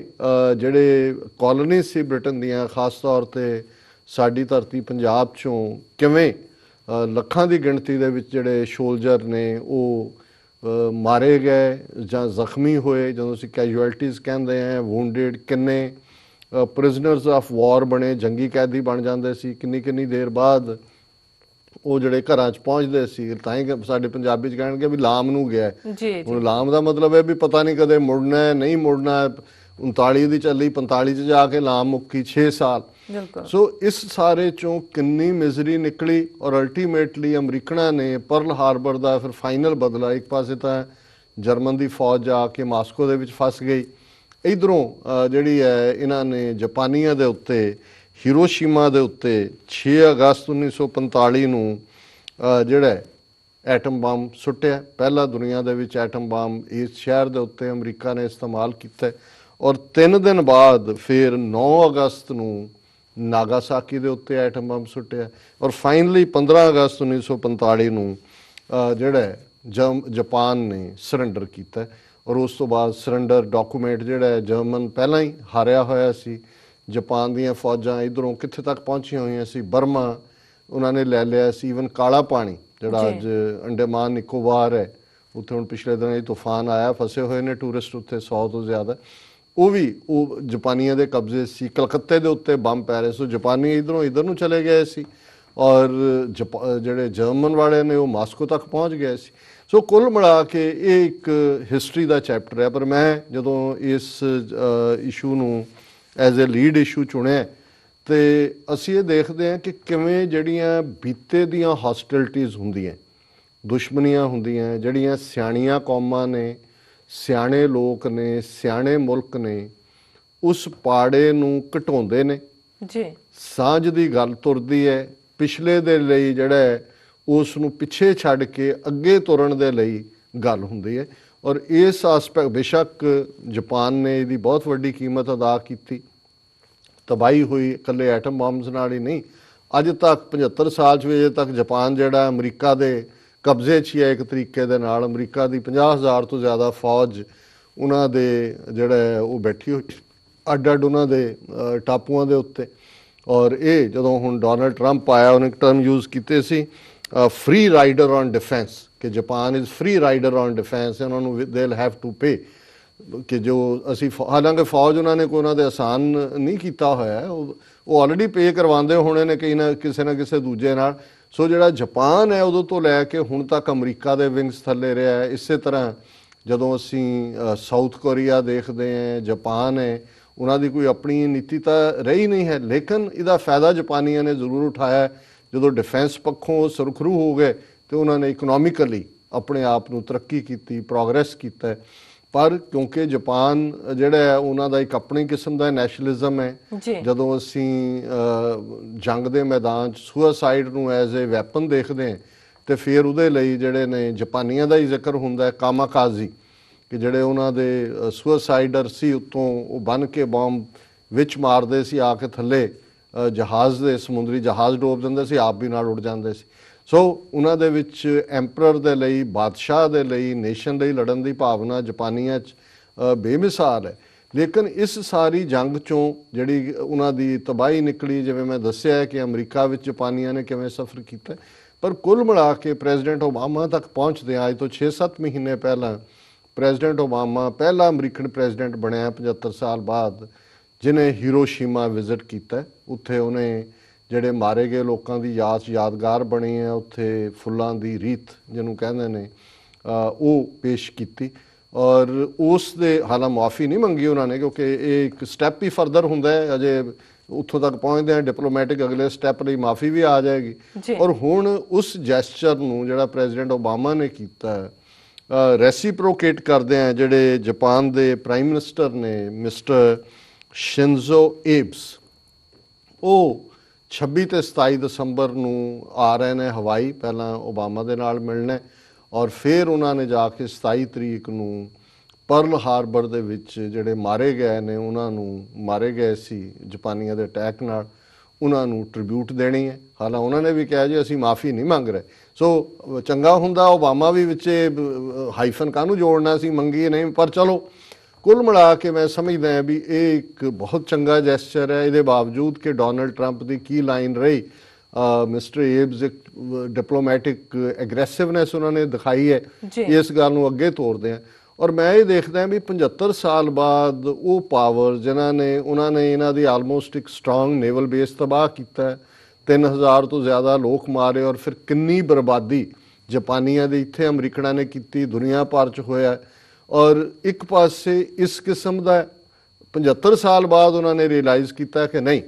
ਜਿਹੜੇ ਕਾਲੋਨੀ ਸੀ ਬ੍ਰਿਟਨ ਦੀਆਂ, ਖਾਸ ਤੌਰ 'ਤੇ ਸਾਡੀ ਧਰਤੀ ਪੰਜਾਬ 'ਚੋਂ ਕਿਵੇਂ ਲੱਖਾਂ ਦੀ ਗਿਣਤੀ ਦੇ ਵਿੱਚ ਜਿਹੜੇ ਸੋਲਜਰ ਨੇ ਉਹ ਮਾਰੇ ਗਏ ਜਾਂ ਜ਼ਖਮੀ ਹੋਏ, ਜਦੋਂ ਅਸੀਂ ਕੈਜੂਅਲਟੀਜ਼ ਕਹਿੰਦੇ ਹਾਂ, ਵੂਨਡਡ, ਕਿੰਨੇ ਪ੍ਰਿਜ਼ਨਰਸ ਆਫ ਵਾਰ ਬਣੇ, ਜੰਗੀ ਕੈਦੀ ਬਣ ਜਾਂਦੇ ਸੀ, ਕਿੰਨੀ ਦੇਰ ਬਾਅਦ ਉਹ ਜਿਹੜੇ ਘਰਾਂ 'ਚ ਪਹੁੰਚਦੇ ਸੀ। ਤਾਂ ਹੀ ਸਾਡੇ ਪੰਜਾਬੀ 'ਚ ਕਹਿਣਗੇ ਵੀ ਲਾਮ ਨੂੰ ਗਿਆ। ਹੁਣ ਲਾਮ ਦਾ ਮਤਲਬ ਹੈ ਵੀ ਪਤਾ ਨਹੀਂ ਕਦੇ ਮੁੜਨਾ ਨਹੀਂ ਮੁੜਨਾ। 39 ਦੀ ਚੱਲੀ, 45 'ਚ ਜਾ ਕੇ ਲਾਮ ਮੁੱਕੀ, 6 ਸਾਲ। ਸੋ ਇਸ ਸਾਰੇ 'ਚੋਂ ਕਿੰਨੀ ਮਿਜ਼ਰੀ ਨਿਕਲੀ। ਔਰ ਅਲਟੀਮੇਟਲੀ ਅਮਰੀਕਨਾਂ ਨੇ ਪਰਲ ਹਾਰਬਰ ਦਾ ਫਿਰ ਫਾਈਨਲ ਬਦਲਾ। ਇੱਕ ਪਾਸੇ ਤਾਂ ਜਰਮਨ ਦੀ ਫੌਜ ਜਾ ਕੇ ਮਾਸਕੋ ਦੇ ਵਿੱਚ ਫਸ ਗਈ, ਇੱਧਰੋਂ ਜਿਹੜੀ ਹੈ ਇਹਨਾਂ ਨੇ ਜਾਪਾਨੀਆਂ ਦੇ ਉੱਤੇ, ਹੀਰੋਸ਼ੀਮਾ ਦੇ ਉੱਤੇ 6 ਅਗਸਤ 1945 ਨੂੰ ਜਿਹੜਾ ਐਟਮ ਬੰਬ ਸੁੱਟਿਆ। ਪਹਿਲਾ ਦੁਨੀਆ ਦੇ ਵਿੱਚ ਐਟਮ ਬੰਬ ਇਸ ਸ਼ਹਿਰ ਦੇ ਉੱਤੇ ਅਮਰੀਕਾ ਨੇ ਇਸਤੇਮਾਲ ਕੀਤਾ। ਔਰ 3 ਦਿਨ ਬਾਅਦ ਫਿਰ 9 ਅਗਸਤ ਨੂੰ ਨਾਗਾਸਾਕੀ ਦੇ ਉੱਤੇ ਐਟਮ ਬੰਬ ਸੁੱਟਿਆ ਔਰ ਫਾਈਨਲੀ 15 ਅਗਸਤ 1945 ਨੂੰ ਜਿਹੜਾ ਹੈ ਜਾਪਾਨ ਨੇ ਸਰੈਂਡਰ ਕੀਤਾ ਔਰ ਉਸ ਤੋਂ ਬਾਅਦ ਸਰੈਂਡਰ ਡਾਕੂਮੈਂਟ ਜਿਹੜਾ ਹੈ ਜਰਮਨ ਪਹਿਲਾਂ ਹੀ ਹਾਰਿਆ ਹੋਇਆ ਸੀ। ਜਾਪਾਨ ਦੀਆਂ ਫੌਜਾਂ ਇੱਧਰੋਂ ਕਿੱਥੇ ਤੱਕ ਪਹੁੰਚੀਆਂ ਹੋਈਆਂ ਸੀ, ਬਰਮਾ ਉਹਨਾਂ ਨੇ ਲੈ ਲਿਆ ਸੀ, ਈਵਨ ਕਾਲਾ ਪਾਣੀ ਜਿਹੜਾ ਅੱਜ ਅੰਡੇਮਾਨ ਨਿਕੋਬਾਰ ਹੈ ਉੱਥੇ ਹੁਣ ਪਿਛਲੇ ਦਿਨਾਂ ਹੀ ਤੂਫਾਨ ਆਇਆ, ਫਸੇ ਹੋਏ ਨੇ ਟੂਰਿਸਟ ਉੱਥੇ 100 ਤੋਂ ਜ਼ਿਆਦਾ, ਉਹ ਜਾਪਾਨੀਆਂ ਦੇ ਕਬਜ਼ੇ ਸੀ। ਕਲਕੱਤੇ ਦੇ ਉੱਤੇ ਬੰਬ ਪੈ ਰਹੇ, ਸੋ ਜਾਪਾਨੀ ਇੱਧਰੋਂ ਇੱਧਰ ਨੂੰ ਚਲੇ ਗਏ ਸੀ ਔਰ ਜਿਹੜੇ ਜਰਮਨ ਵਾਲੇ ਨੇ ਉਹ ਮਾਸਕੋ ਤੱਕ ਪਹੁੰਚ ਗਏ ਸੀ। ਸੋ ਕੁੱਲ ਮਿਲਾ ਕੇ ਇਹ ਇੱਕ ਹਿਸਟਰੀ ਦਾ ਚੈਪਟਰ ਹੈ। ਪਰ ਮੈਂ ਜਦੋਂ ਇਸ ਇਸ਼ੂ ਨੂੰ ਐਜ਼ ਅ ਲੀਡ ਇਸ਼ੂ ਚੁਣਿਆ ਤੇ ਅਸੀਂ ਇਹ ਦੇਖਦੇ ਹਾਂ ਕਿ ਕਿਵੇਂ ਜਿਹੜੀਆਂ ਬੀਤੇ ਦੀਆਂ ਹੌਸਟਿਲਿਟੀਜ਼ ਹੁੰਦੀਆਂ, ਦੁਸ਼ਮਣੀਆਂ ਹੁੰਦੀਆਂ, ਜਿਹੜੀਆਂ ਸਿਆਣੀਆਂ ਕੌਮਾਂ ਨੇ, ਸਿਆਣੇ ਲੋਕ ਨੇ, ਸਿਆਣੇ ਮੁਲਕ ਨੇ, ਉਸ ਪਾੜੇ ਨੂੰ ਘਟਾਉਂਦੇ ਨੇ ਜੀ। ਸਾਂਝ ਦੀ ਗੱਲ ਤੁਰਦੀ ਹੈ, ਪਿਛਲੇ ਦੇ ਲਈ ਜਿਹੜਾ ਹੈ ਉਸ ਨੂੰ ਪਿੱਛੇ ਛੱਡ ਕੇ ਅੱਗੇ ਤੁਰਨ ਦੇ ਲਈ ਗੱਲ ਹੁੰਦੀ ਹੈ। ਔਰ ਇਸ ਆਸਪੈਕਟ ਬੇਸ਼ੱਕ ਜਾਪਾਨ ਨੇ ਇਹਦੀ ਬਹੁਤ ਵੱਡੀ ਕੀਮਤ ਅਦਾ ਕੀਤੀ, ਤਬਾਹੀ ਹੋਈ ਇਕੱਲੇ ਐਟਮ ਬੰਬਸ ਨਾਲ ਹੀ ਨਹੀਂ, ਅੱਜ ਤੱਕ 75 ਸਾਲ 'ਚ ਅਜੇ ਤੱਕ ਜਾਪਾਨ ਜਿਹੜਾ ਅਮਰੀਕਾ ਦੇ ਕਬਜ਼ੇ 'ਚ ਹੀ ਹੈ ਇੱਕ ਤਰੀਕੇ ਦੇ ਨਾਲ। ਅਮਰੀਕਾ ਦੀ 50,000 ਤੋਂ ਜ਼ਿਆਦਾ ਫੌਜ ਉਹਨਾਂ ਦੇ ਜਿਹੜਾ ਉਹ ਬੈਠੀ ਹੋਈ ਅੱਡ ਅੱਡ ਉਹਨਾਂ ਦੇ ਟਾਪੂਆਂ ਦੇ ਉੱਤੇ। ਔਰ ਇਹ ਜਦੋਂ ਹੁਣ ਡੋਨਲਡ ਟਰੰਪ ਆਇਆ ਉਹਨੇ ਇੱਕ ਟਰਮ ਯੂਜ਼ ਕੀਤੇ ਸੀ ਫ੍ਰੀ ਰਾਈਡਰ ਔਨ ਡਿਫੈਂਸ, ਕਿ Japan is free rider on defence, ਉਹਨਾਂ ਨੂੰ they will have to pay, ਕਿ ਜੋ ਅਸੀਂ ਹਾਲਾਂਕਿ ਫੌਜ ਉਹਨਾਂ ਨੇ ਕੋਈ ਉਹਨਾਂ ਦੇ ਆਸਾਨ ਨਹੀਂ ਕੀਤਾ ਹੋਇਆ, ਉਹ ਆਲਰੇਡੀ ਪੇ ਕਰਵਾਉਂਦੇ ਹੋਣੇ ਨੇ ਕਿਸੇ ਨਾ ਕਿਸੇ ਦੂਜੇ ਨਾਲ। ਸੋ ਜਿਹੜਾ ਜਾਪਾਨ ਹੈ ਉਦੋਂ ਤੋਂ ਲੈ ਕੇ ਹੁਣ ਤੱਕ ਅਮਰੀਕਾ ਦੇ ਵਿੰਗਸ ਥੱਲੇ ਰਿਹਾ ਹੈ। ਇਸੇ ਤਰ੍ਹਾਂ ਜਦੋਂ ਅਸੀਂ ਸਾਊਥ ਕੋਰੀਆ ਦੇਖਦੇ ਹਾਂ, ਜਾਪਾਨ ਹੈ, ਉਹਨਾਂ ਦੀ ਕੋਈ ਆਪਣੀ ਨੀਤੀ ਤਾਂ ਰਹੀ ਨਹੀਂ ਹੈ, ਲੇਕਿਨ ਇਹਦਾ ਫਾਇਦਾ ਜਾਪਾਨੀਆਂ ਨੇ ਜ਼ਰੂਰ ਉਠਾਇਆ। ਜਦੋਂ ਡਿਫੈਂਸ ਪੱਖੋਂ ਸੁਰਖਰੂ ਹੋ ਗਏ ਤੇ ਉਹਨਾਂ ਨੇ ਇਕਨੋਮਿਕਲੀ ਆਪਣੇ ਆਪ ਨੂੰ ਤਰੱਕੀ ਕੀਤੀ, ਪ੍ਰੋਗਰੈਸ ਕੀਤਾ। ਪਰ ਕਿਉਂਕਿ ਜਾਪਾਨ ਜਿਹੜਾ ਹੈ ਉਹਨਾਂ ਦਾ ਇੱਕ ਆਪਣੀ ਕਿਸਮ ਦਾ ਨੈਸ਼ਨਲਿਜ਼ਮ ਹੈ। ਜਦੋਂ ਅਸੀਂ ਜੰਗ ਦੇ ਮੈਦਾਨ 'ਚ ਸੁਸਾਈਡ ਨੂੰ ਐਜ਼ ਏ ਵੈਪਨ ਦੇਖਦੇ ਹਾਂ ਤੇ ਫਿਰ ਉਹਦੇ ਲਈ ਜਿਹੜੇ ਨੇ ਜਾਪਾਨੀਆਂ ਦਾ ਹੀ ਜ਼ਿਕਰ ਹੁੰਦਾ ਹੈ, ਕਾਮਾਕਾਜ਼ੀ, ਕਿ ਜਿਹੜੇ ਉਹਨਾਂ ਦੇ ਸੁਸਾਈਡਰ ਸੀ ਉੱਤੋਂ ਉਹ ਬੰਨ ਕੇ ਬੰਬ ਵਿੱਚ ਮਾਰਦੇ ਸੀ, ਆ ਕੇ ਥੱਲੇ ਜਹਾਜ਼ ਦੇ ਸਮੁੰਦਰੀ ਜਹਾਜ਼ ਡੋਬ ਦਿੰਦੇ ਸੀ, ਆਪ ਵੀ ਨਾਲ ਉੱਡ ਜਾਂਦੇ ਸੀ। ਸੋ ਉਹਨਾਂ ਦੇ ਵਿੱਚ ਐਂਪਰਰ ਦੇ ਲਈ, ਬਾਦਸ਼ਾਹ ਦੇ ਲਈ, ਨੇਸ਼ਨ ਲਈ ਲੜਨ ਦੀ ਭਾਵਨਾ ਜਾਪਾਨੀਆਂ 'ਚ ਬੇਮਿਸਾਲ ਹੈ। ਲੇਕਿਨ ਇਸ ਸਾਰੀ ਜੰਗ 'ਚੋਂ ਜਿਹੜੀ ਉਹਨਾਂ ਦੀ ਤਬਾਹੀ ਨਿਕਲੀ, ਜਿਵੇਂ ਮੈਂ ਦੱਸਿਆ ਕਿ ਅਮਰੀਕਾ ਵਿੱਚ ਜਾਪਾਨੀਆਂ ਨੇ ਕਿਵੇਂ ਸਫ਼ਰ ਕੀਤਾ, ਪਰ ਕੁੱਲ ਮਿਲਾ ਕੇ ਪ੍ਰੈਜ਼ੀਡੈਂਟ ਓਬਾਮਾ ਤੱਕ ਪਹੁੰਚਦੇ ਅੱਜ ਤੋਂ 6-7 ਮਹੀਨੇ ਪਹਿਲਾਂ ਪ੍ਰੈਜ਼ੀਡੈਂਟ ਓਬਾਮਾ ਪਹਿਲਾ ਅਮਰੀਕਨ ਪ੍ਰੈਜ਼ੀਡੈਂਟ ਬਣਿਆ 75 ਸਾਲ ਬਾਅਦ, ਜਿਹਨੇ ਹੀਰੋਸ਼ੀਮਾ ਵਿਜ਼ਿਟ ਕੀਤਾ। ਉੱਥੇ ਉਹਨੇ ਜਿਹੜੇ ਮਾਰੇ ਗਏ ਲੋਕਾਂ ਦੀ ਯਾਦਗਾਰ ਬਣੀ ਹੈ, ਉੱਥੇ ਫੁੱਲਾਂ ਦੀ ਰੀਤ ਜਿਹਨੂੰ ਕਹਿੰਦੇ ਨੇ ਉਹ ਪੇਸ਼ ਕੀਤੀ। ਔਰ ਉਸ ਦੇ ਹਾਲਾਂ ਮੁਆਫੀ ਨਹੀਂ ਮੰਗੀ ਉਹਨਾਂ ਨੇ, ਕਿਉਂਕਿ ਇਹ ਇੱਕ ਸਟੈਪ ਹੀ ਫਰਦਰ ਹੁੰਦਾ ਹੈ, ਅਜੇ ਉੱਥੋਂ ਤੱਕ ਪਹੁੰਚਦੇ ਆ ਡਿਪਲੋਮੈਟਿਕ ਅਗਲੇ ਸਟੈਪ ਲਈ ਮਾਫੀ ਵੀ ਆ ਜਾਏਗੀ। ਔਰ ਹੁਣ ਉਸ ਜੈਸਚਰ ਨੂੰ ਜਿਹੜਾ ਪ੍ਰੈਜ਼ੀਡੈਂਟ ਓਬਾਮਾ ਨੇ ਕੀਤਾ ਰੈਸੀਪ੍ਰੋਕੇਟ ਕਰਦੇ ਆ ਜਿਹੜੇ ਜਾਪਾਨ ਦੇ ਪ੍ਰਾਈਮ ਮਿਨਿਸਟਰ ਨੇ ਮਿਸਟਰ ਸ਼ਿਨਜ਼ੋ ਏਬਸ, ਉਹ 26 ਤੇ 27 ਦਸੰਬਰ ਨੂੰ ਆ ਰਹੇ ਨੇ ਹਵਾਈ, ਪਹਿਲਾਂ ਓਬਾਮਾ ਦੇ ਨਾਲ ਮਿਲਣਾ ਔਰ ਫਿਰ ਉਹਨਾਂ ਨੇ ਜਾ ਕੇ 27 ਤਰੀਕ ਨੂੰ ਪਰਲ ਹਾਰਬਰ ਦੇ ਵਿੱਚ ਜਿਹੜੇ ਮਾਰੇ ਗਏ ਨੇ, ਉਹਨਾਂ ਨੂੰ ਮਾਰੇ ਗਏ ਸੀ ਜਾਪਾਨੀਆਂ ਦੇ ਅਟੈਕ ਨਾਲ, ਉਹਨਾਂ ਨੂੰ ਟ੍ਰਿਬਿਊਟ ਦੇਣੀ ਹੈ। ਹਾਲਾਂ ਉਹਨਾਂ ਨੇ ਵੀ ਕਿਹਾ ਜੀ ਅਸੀਂ ਮਾਫੀ ਨਹੀਂ ਮੰਗ ਰਹੇ। ਸੋ ਚੰਗਾ ਹੁੰਦਾ ਓਬਾਮਾ ਵੀ ਵਿੱਚ ਹਾਈਫਨ ਕਾਹਨੂੰ ਜੋੜਨਾ ਸੀ, ਮੰਗੀ ਨਹੀਂ। ਪਰ ਚਲੋ ਕੁੱਲ ਮਿਲਾ ਕੇ ਮੈਂ ਸਮਝਦਾ ਹਾਂ ਵੀ ਇਹ ਇੱਕ ਬਹੁਤ ਚੰਗਾ ਜੈਸਚਰ ਹੈ। ਇਹਦੇ ਬਾਵਜੂਦ ਕਿ ਡੋਨਲਡ ਟਰੰਪ ਦੀ ਕੀ ਲਾਈਨ ਰਹੀ, ਮਿਸਟਰ ਏਬਸ ਇੱਕ ਡਿਪਲੋਮੈਟਿਕ ਐਗਰੈਸਿਵਨੈਸ ਉਹਨਾਂ ਨੇ ਦਿਖਾਈ ਹੈ, ਇਸ ਗੱਲ ਨੂੰ ਅੱਗੇ ਤੋਰਦੇ ਆ। ਔਰ ਮੈਂ ਇਹ ਦੇਖਦਾ ਵੀ 75 ਸਾਲ ਬਾਅਦ ਉਹ ਪਾਵਰ ਜਿਨ੍ਹਾਂ ਨੇ ਉਹਨਾਂ ਨੇ ਇਹਨਾਂ ਦੀ ਆਲਮੋਸਟ ਇੱਕ ਸਟਰੋਂਗ ਨੇਵਲ ਬੇਸ ਤਬਾਹ ਕੀਤਾ, 3000 ਤੋਂ ਜ਼ਿਆਦਾ ਲੋਕ ਮਾਰੇ, ਔਰ ਫਿਰ ਕਿੰਨੀ ਬਰਬਾਦੀ ਜਾਪਾਨੀਆਂ ਦੇ ਇੱਥੇ ਅਮਰੀਕਨਾਂ ਨੇ ਕੀਤੀ, ਦੁਨੀਆ ਭਰ 'ਚ ਹੋਇਆ। ਔਰ ਇੱਕ ਪਾਸੇ ਇਸ ਕਿਸਮ ਦਾ 75 ਸਾਲ ਬਾਅਦ ਉਹਨਾਂ ਨੇ ਰਿਅਲਾਈਜ਼ ਕੀਤਾ ਕਿ ਨਹੀਂ,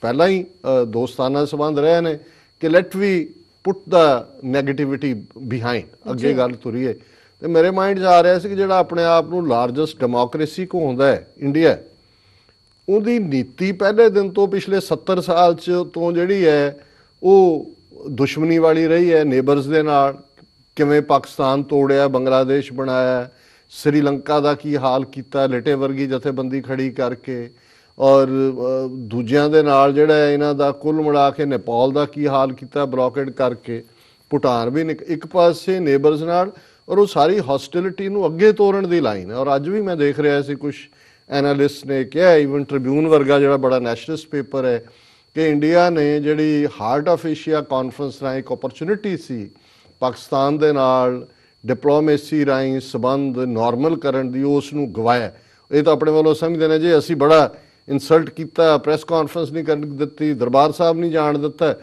ਪਹਿਲਾਂ ਹੀ ਦੋਸਤਾਨਾ ਸੰਬੰਧ ਰਹੇ ਨੇ, ਕਿ ਲੈਟ ਵੀ ਪੁੱਟ ਦਾ ਨੈਗੇਟਿਵਿਟੀ ਬਿਹਾਈਂਡ, ਅੱਗੇ ਗੱਲ ਤੁਰੀਏ। ਤੇ ਮੇਰੇ ਮਾਈਂਡ 'ਚ ਆ ਰਿਹਾ ਸੀ ਕਿ ਜਿਹੜਾ ਆਪਣੇ ਆਪ ਨੂੰ ਲਾਰਜੈਸਟ ਡੈਮੋਕ੍ਰੇਸੀ ਕਹਾਉਂਦਾ ਹੈ ਇੰਡੀਆ, ਉਹਦੀ ਨੀਤੀ ਪਹਿਲੇ ਦਿਨ ਤੋਂ ਪਿਛਲੇ 70 ਸਾਲ 'ਚ ਤੋਂ ਜਿਹੜੀ ਹੈ ਉਹ ਦੁਸ਼ਮਣੀ ਵਾਲੀ ਰਹੀ ਹੈ ਨੇਬਰਸ ਦੇ ਨਾਲ। ਕਿਵੇਂ ਪਾਕਿਸਤਾਨ ਤੋੜਿਆ, ਬੰਗਲਾਦੇਸ਼ ਬਣਾਇਆ, ਸ੍ਰੀਲੰਕਾ ਦਾ ਕੀ ਹਾਲ ਕੀਤਾ, ਲਿਟੇ ਵਰਗੀ ਜਥੇਬੰਦੀ ਖੜੀ ਕਰਕੇ, ਔਰ ਦੂਜਿਆਂ ਦੇ ਨਾਲ ਜਿਹੜਾ ਇਹਨਾਂ ਦਾ ਕੁੱਲ ਮਿਲਾ ਕੇ ਨੇਪਾਲ ਦਾ ਕੀ ਹਾਲ ਕੀਤਾ ਬਲੌਕੇਡ ਕਰਕੇ, ਭੂਟਾਨ ਵੀ ਇੱਕ ਪਾਸੇ ਨੇਬਰਸ ਨਾਲ, ਔਰ ਉਹ ਸਾਰੀ ਹੌਸਟਿਲਿਟੀ ਨੂੰ ਅੱਗੇ ਤੋਰਨ ਦੀ ਲਾਈਨ ਹੈ। ਔਰ ਅੱਜ ਵੀ ਮੈਂ ਦੇਖ ਰਿਹਾ ਸੀ ਕੁਝ ਐਨਾਲਿਸਟ ਨੇ ਕਿਹਾ, ਈਵਨ ਟ੍ਰਿਬਿਊਨ ਵਰਗਾ ਜਿਹੜਾ ਬੜਾ ਨੈਸ਼ਨਲਿਸਟ ਪੇਪਰ ਹੈ, ਕਿ ਇੰਡੀਆ ਨੇ ਜਿਹੜੀ ਹਾਰਟ ਆਫ ਏਸ਼ੀਆ ਕਾਨਫਰੰਸ ਰਾਹੀਂ ਇੱਕ ਓਪਰਚੁਨਿਟੀ ਸੀ ਪਾਕਿਸਤਾਨ ਦੇ ਨਾਲ ਡਿਪਲੋਮੇਸੀ ਰਾਹੀਂ ਸਬੰਧ ਨਾਰਮਲ ਕਰਨ ਦੀ, ਉਸ ਨੂੰ ਗਵਾਇਆ। ਇਹ ਤਾਂ ਆਪਣੇ ਵੱਲੋਂ ਸਮਝਦੇ ਨੇ ਜੀ ਅਸੀਂ ਬੜਾ ਇਨਸਲਟ ਕੀਤਾ, ਪ੍ਰੈਸ ਕਾਨਫਰੰਸ ਨਹੀਂ ਕਰਨ ਦਿੱਤੀ, ਦਰਬਾਰ ਸਾਹਿਬ ਨਹੀਂ ਜਾਣ ਦਿੱਤਾ।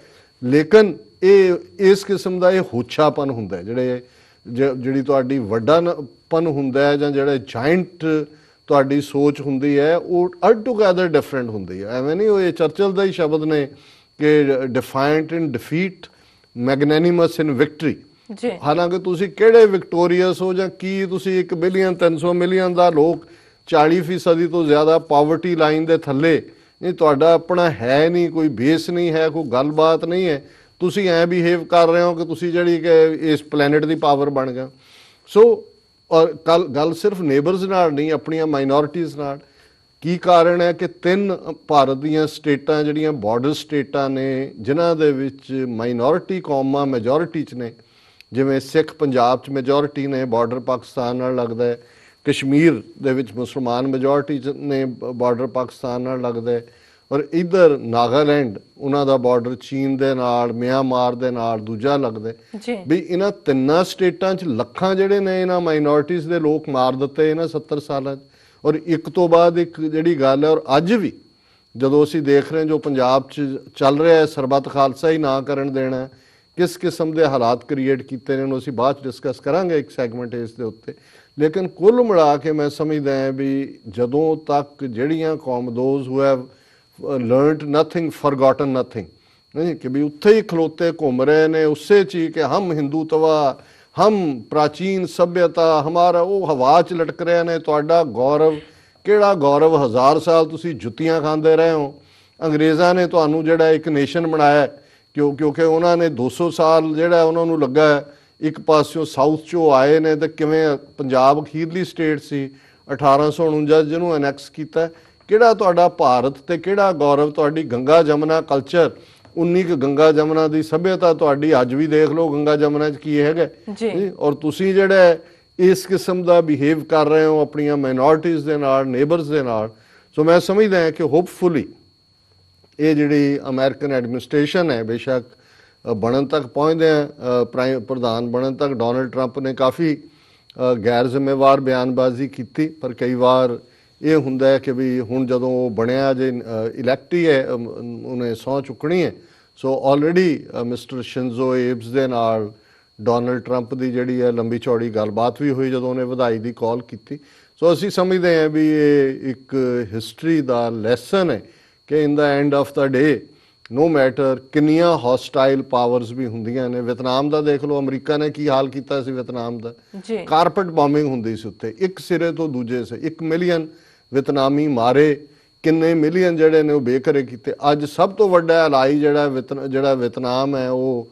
ਲੇਕਿਨ ਇਹ ਇਸ ਕਿਸਮ ਦਾ ਇਹ ਹੋਛਾਪਨ ਹੁੰਦਾ ਹੈ, ਜਿਹੜੀ ਤੁਹਾਡੀ ਵੱਡਾਪਨ ਹੁੰਦਾ ਹੈ ਜਾਂ ਜਿਹੜਾ ਜਾਇੰਟ ਤੁਹਾਡੀ ਸੋਚ ਹੁੰਦੀ ਹੈ, ਉਹ ਅਲਟੂਗੈਦਰ ਡਿਫਰੈਂਟ ਹੁੰਦੀ ਹੈ। ਐਵੇਂ ਨਹੀਂ, ਉਹ ਇਹ ਚਰਚਲ ਦਾ ਹੀ ਸ਼ਬਦ ਨੇ ਕਿ ਡਿਫਾਇੰਟ ਇਨ ਡਿਫੀਟ, ਮੈਗਨੈਨਿਮਸ ਇਨ ਵਿਕਟਰੀ। ਹਾਲਾਂਕਿ ਤੁਸੀਂ ਕਿਹੜੇ ਵਿਕਟੋਰੀਅਸ ਹੋ ਜਾਂ ਕੀ, ਤੁਸੀਂ 1 ਬਿਲੀਅਨ 300 ਮਿਲੀਅਨ ਦਾ ਲੋਕ 40% ਤੋਂ ਜ਼ਿਆਦਾ ਪਾਵਰਟੀ ਲਾਈਨ ਦੇ ਥੱਲੇ, ਨਹੀਂ ਤੁਹਾਡਾ ਆਪਣਾ ਹੈ ਨਹੀਂ, ਕੋਈ ਬੇਸ ਨਹੀਂ ਹੈ, ਕੋਈ ਗੱਲਬਾਤ ਨਹੀਂ ਹੈ, ਤੁਸੀਂ ਐਂ ਬਿਹੇਵ ਕਰ ਰਹੇ ਹੋ ਕਿ ਤੁਸੀਂ ਜਿਹੜੀ ਕਿ ਇਸ ਪਲੈਨਟ ਦੀ ਪਾਵਰ ਬਣ ਗਿਆ। ਸੋ ਔਰ ਗੱਲ ਸਿਰਫ ਨੇਬਰਸ ਨਾਲ ਨਹੀਂ, ਆਪਣੀਆਂ ਮਾਈਨੋਰਿਟੀਜ਼ ਨਾਲ। ਕੀ ਕਾਰਨ ਹੈ ਕਿ 3 ਭਾਰਤ ਦੀਆਂ ਸਟੇਟਾਂ ਜਿਹੜੀਆਂ ਬਾਰਡਰ ਸਟੇਟਾਂ ਨੇ, ਜਿਨ੍ਹਾਂ ਦੇ ਵਿੱਚ ਮਾਈਨੋਰਿਟੀ ਕੌਮਾਂ ਮੈਜੋਰਿਟੀ 'ਚ ਨੇ, ਜਿਵੇਂ ਸਿੱਖ ਪੰਜਾਬ 'ਚ ਮੈਜੋਰਿਟੀ ਨੇ, ਬਾਰਡਰ ਪਾਕਿਸਤਾਨ ਨਾਲ ਲੱਗਦਾ ਹੈ, ਕਸ਼ਮੀਰ ਦੇ ਵਿੱਚ ਮੁਸਲਮਾਨ ਮੈਜੋਰਿਟੀ 'ਚ ਨੇ, ਬਾਰਡਰ ਪਾਕਿਸਤਾਨ ਨਾਲ ਲੱਗਦਾ ਹੈ, ਔਰ ਇੱਧਰ ਨਾਗਾਲੈਂਡ ਉਹਨਾਂ ਦਾ ਬਾਰਡਰ ਚੀਨ ਦੇ ਨਾਲ, ਮਿਆਂਮਾਰ ਦੇ ਨਾਲ ਦੂਜਾ ਲੱਗਦਾ ਵੀ। ਇਹਨਾਂ 3 ਸਟੇਟਾਂ 'ਚ ਲੱਖਾਂ ਜਿਹੜੇ ਨੇ ਇਹਨਾਂ ਮਾਈਨੋਰਿਟੀਜ਼ ਦੇ ਲੋਕ ਮਾਰ ਦਿੱਤੇ ਇਹਨਾਂ 70 ਸਾਲਾਂ 'ਚ, ਔਰ ਇੱਕ ਤੋਂ ਬਾਅਦ ਇੱਕ ਜਿਹੜੀ ਗੱਲ ਹੈ। ਔਰ ਅੱਜ ਵੀ ਜਦੋਂ ਅਸੀਂ ਦੇਖ ਰਹੇ ਹਾਂ ਜੋ ਪੰਜਾਬ 'ਚ ਚੱਲ ਰਿਹਾ ਹੈ, ਸਰਬੱਤ ਖਾਲਸਾ ਹੀ ਨਾ ਕਰਨ ਦੇਣਾ, ਕਿਸ ਕਿਸਮ ਦੇ ਹਾਲਾਤ ਕ੍ਰੀਏਟ ਕੀਤੇ ਨੇ, ਉਹਨੂੰ ਅਸੀਂ ਬਾਅਦ 'ਚ ਡਿਸਕਸ ਕਰਾਂਗੇ ਇੱਕ ਸੈਗਮੈਂਟ ਇਸ ਦੇ ਉੱਤੇ। ਲੇਕਿਨ ਕੁੱਲ ਮਿਲਾ ਕੇ ਮੈਂ ਸਮਝਦਾ ਹਾਂ ਵੀ ਜਦੋਂ ਤੱਕ ਜਿਹੜੀਆਂ ਕੌਮ, those who have learned nothing forgotten nothing, नहीं कि भी उत्थे ही खलोते घूम रहे ने उससे ची कि हम हिंदूत्वा, हम प्राचीन सभ्यता, हमारा वो हवा च लटक रहे ने। तुहाडा गौरव किहड़ा गौरव, 1000 साल तुसी जुत्तियां खांदे रहे हो। अंग्रेज़ां ने तुहानू जिहड़ा एक नेशन बनाया क्योंकि उन्होंने 200 साल जिहड़ा उन्होंने लगा एक पासों साउथ चो आए ने, तो किवें पंजाब अखीरली स्टेट सी 1849 ਜਿਹਨੂੰ ਐਨੈਕਸ ਕੀਤਾ। ਕਿਹੜਾ ਤੁਹਾਡਾ ਭਾਰਤ ਤੇ ਕਿਹੜਾ ਗੌਰਵ, ਤੁਹਾਡੀ ਗੰਗਾ ਜਮਨਾ ਕਲਚਰ, 19 ਗੰਗਾ ਜਮਨਾ ਦੀ ਸਭਿਅਤਾ ਤੁਹਾਡੀ ਅੱਜ ਵੀ ਦੇਖ ਲਓ ਗੰਗਾ ਜਮਨਾ 'ਚ ਕੀ ਹੈਗਾ ਜੀ। ਔਰ ਤੁਸੀਂ ਜਿਹੜਾ ਇਸ ਕਿਸਮ ਦਾ ਬਿਹੇਵ ਕਰ ਰਹੇ ਹੋ ਆਪਣੀਆਂ ਮਾਈਨੋਰਿਟੀਜ਼ ਦੇ ਨਾਲ, ਨੇਬਰਸ ਦੇ ਨਾਲ। ਸੋ ਮੈਂ ਸਮਝਦਾ ਹਾਂ ਕਿ ਹੋਪਫੁਲੀ ਇਹ ਜਿਹੜੀ ਅਮਰੀਕਨ ਐਡਮਿਨਿਸਟ੍ਰੇਸ਼ਨ ਹੈ, ਬੇਸ਼ੱਕ ਬਣਨ ਤੱਕ ਪਹੁੰਚਦੇ ਆ, ਪ੍ਰਧਾਨ ਬਣਨ ਤੱਕ ਡੋਨਲਡ ਟਰੰਪ ਨੇ ਕਾਫੀ ਗੈਰ ਜ਼ਿੰਮੇਵਾਰ ਬਿਆਨਬਾਜ਼ੀ ਕੀਤੀ, ਪਰ ਕਈ ਵਾਰ ਇਹ ਹੁੰਦਾ ਹੈ ਕਿ ਵੀ ਹੁਣ ਜਦੋਂ ਉਹ ਬਣਿਆ, ਜੇ ਇਲੈਕਟ ਹੀ ਹੈ, ਉਹਨੇ ਸਹੁੰ ਚੁੱਕਣੀ ਹੈ। ਸੋ ਆਲਰੇਡੀ ਮਿਸਟਰ ਸ਼ਿੰਜ਼ੋ ਏਬਸ ਦੇ ਨਾਲ ਡੋਨਲਡ ਟਰੰਪ ਦੀ ਜਿਹੜੀ ਹੈ ਲੰਬੀ ਚੌੜੀ ਗੱਲਬਾਤ ਵੀ ਹੋਈ ਜਦੋਂ ਉਹਨੇ ਵਧਾਈ ਦੀ ਕਾਲ ਕੀਤੀ। ਸੋ ਅਸੀਂ ਸਮਝਦੇ ਹਾਂ ਵੀ ਇਹ ਇੱਕ ਹਿਸਟਰੀ ਦਾ ਲੈਸਨ ਹੈ ਕਿ in the end of the day, no matter ਕਿੰਨੀਆਂ ਹੌਸਟਾਈਲ ਪਾਵਰਸ ਵੀ ਹੁੰਦੀਆਂ ਨੇ। ਵਿਤਨਾਮ ਦਾ ਦੇਖ ਲਓ, ਅਮਰੀਕਾ ਨੇ ਕੀ ਹਾਲ ਕੀਤਾ ਸੀ ਵਿਤਨਾਮ ਦਾ, ਕਾਰਪਟ ਬੋਮਿੰਗ ਹੁੰਦੀ ਸੀ ਉੱਥੇ, ਇੱਕ ਸਿਰੇ ਤੋਂ ਦੂਜੇ ਸੇ 1 ਮਿਲੀਅਨ ਵਿਤਨਾਮੀ ਮਾਰੇ, ਕਿੰਨੇ ਮਿਲੀਅਨ ਜਿਹੜੇ ਨੇ ਉਹ ਬੇਘਰੇ ਕੀਤੇ। ਅੱਜ ਸਭ ਤੋਂ ਵੱਡਾ ਅਲਾਈ ਜਿਹੜਾ ਵਿਤਨਾਮ ਹੈ ਉਹ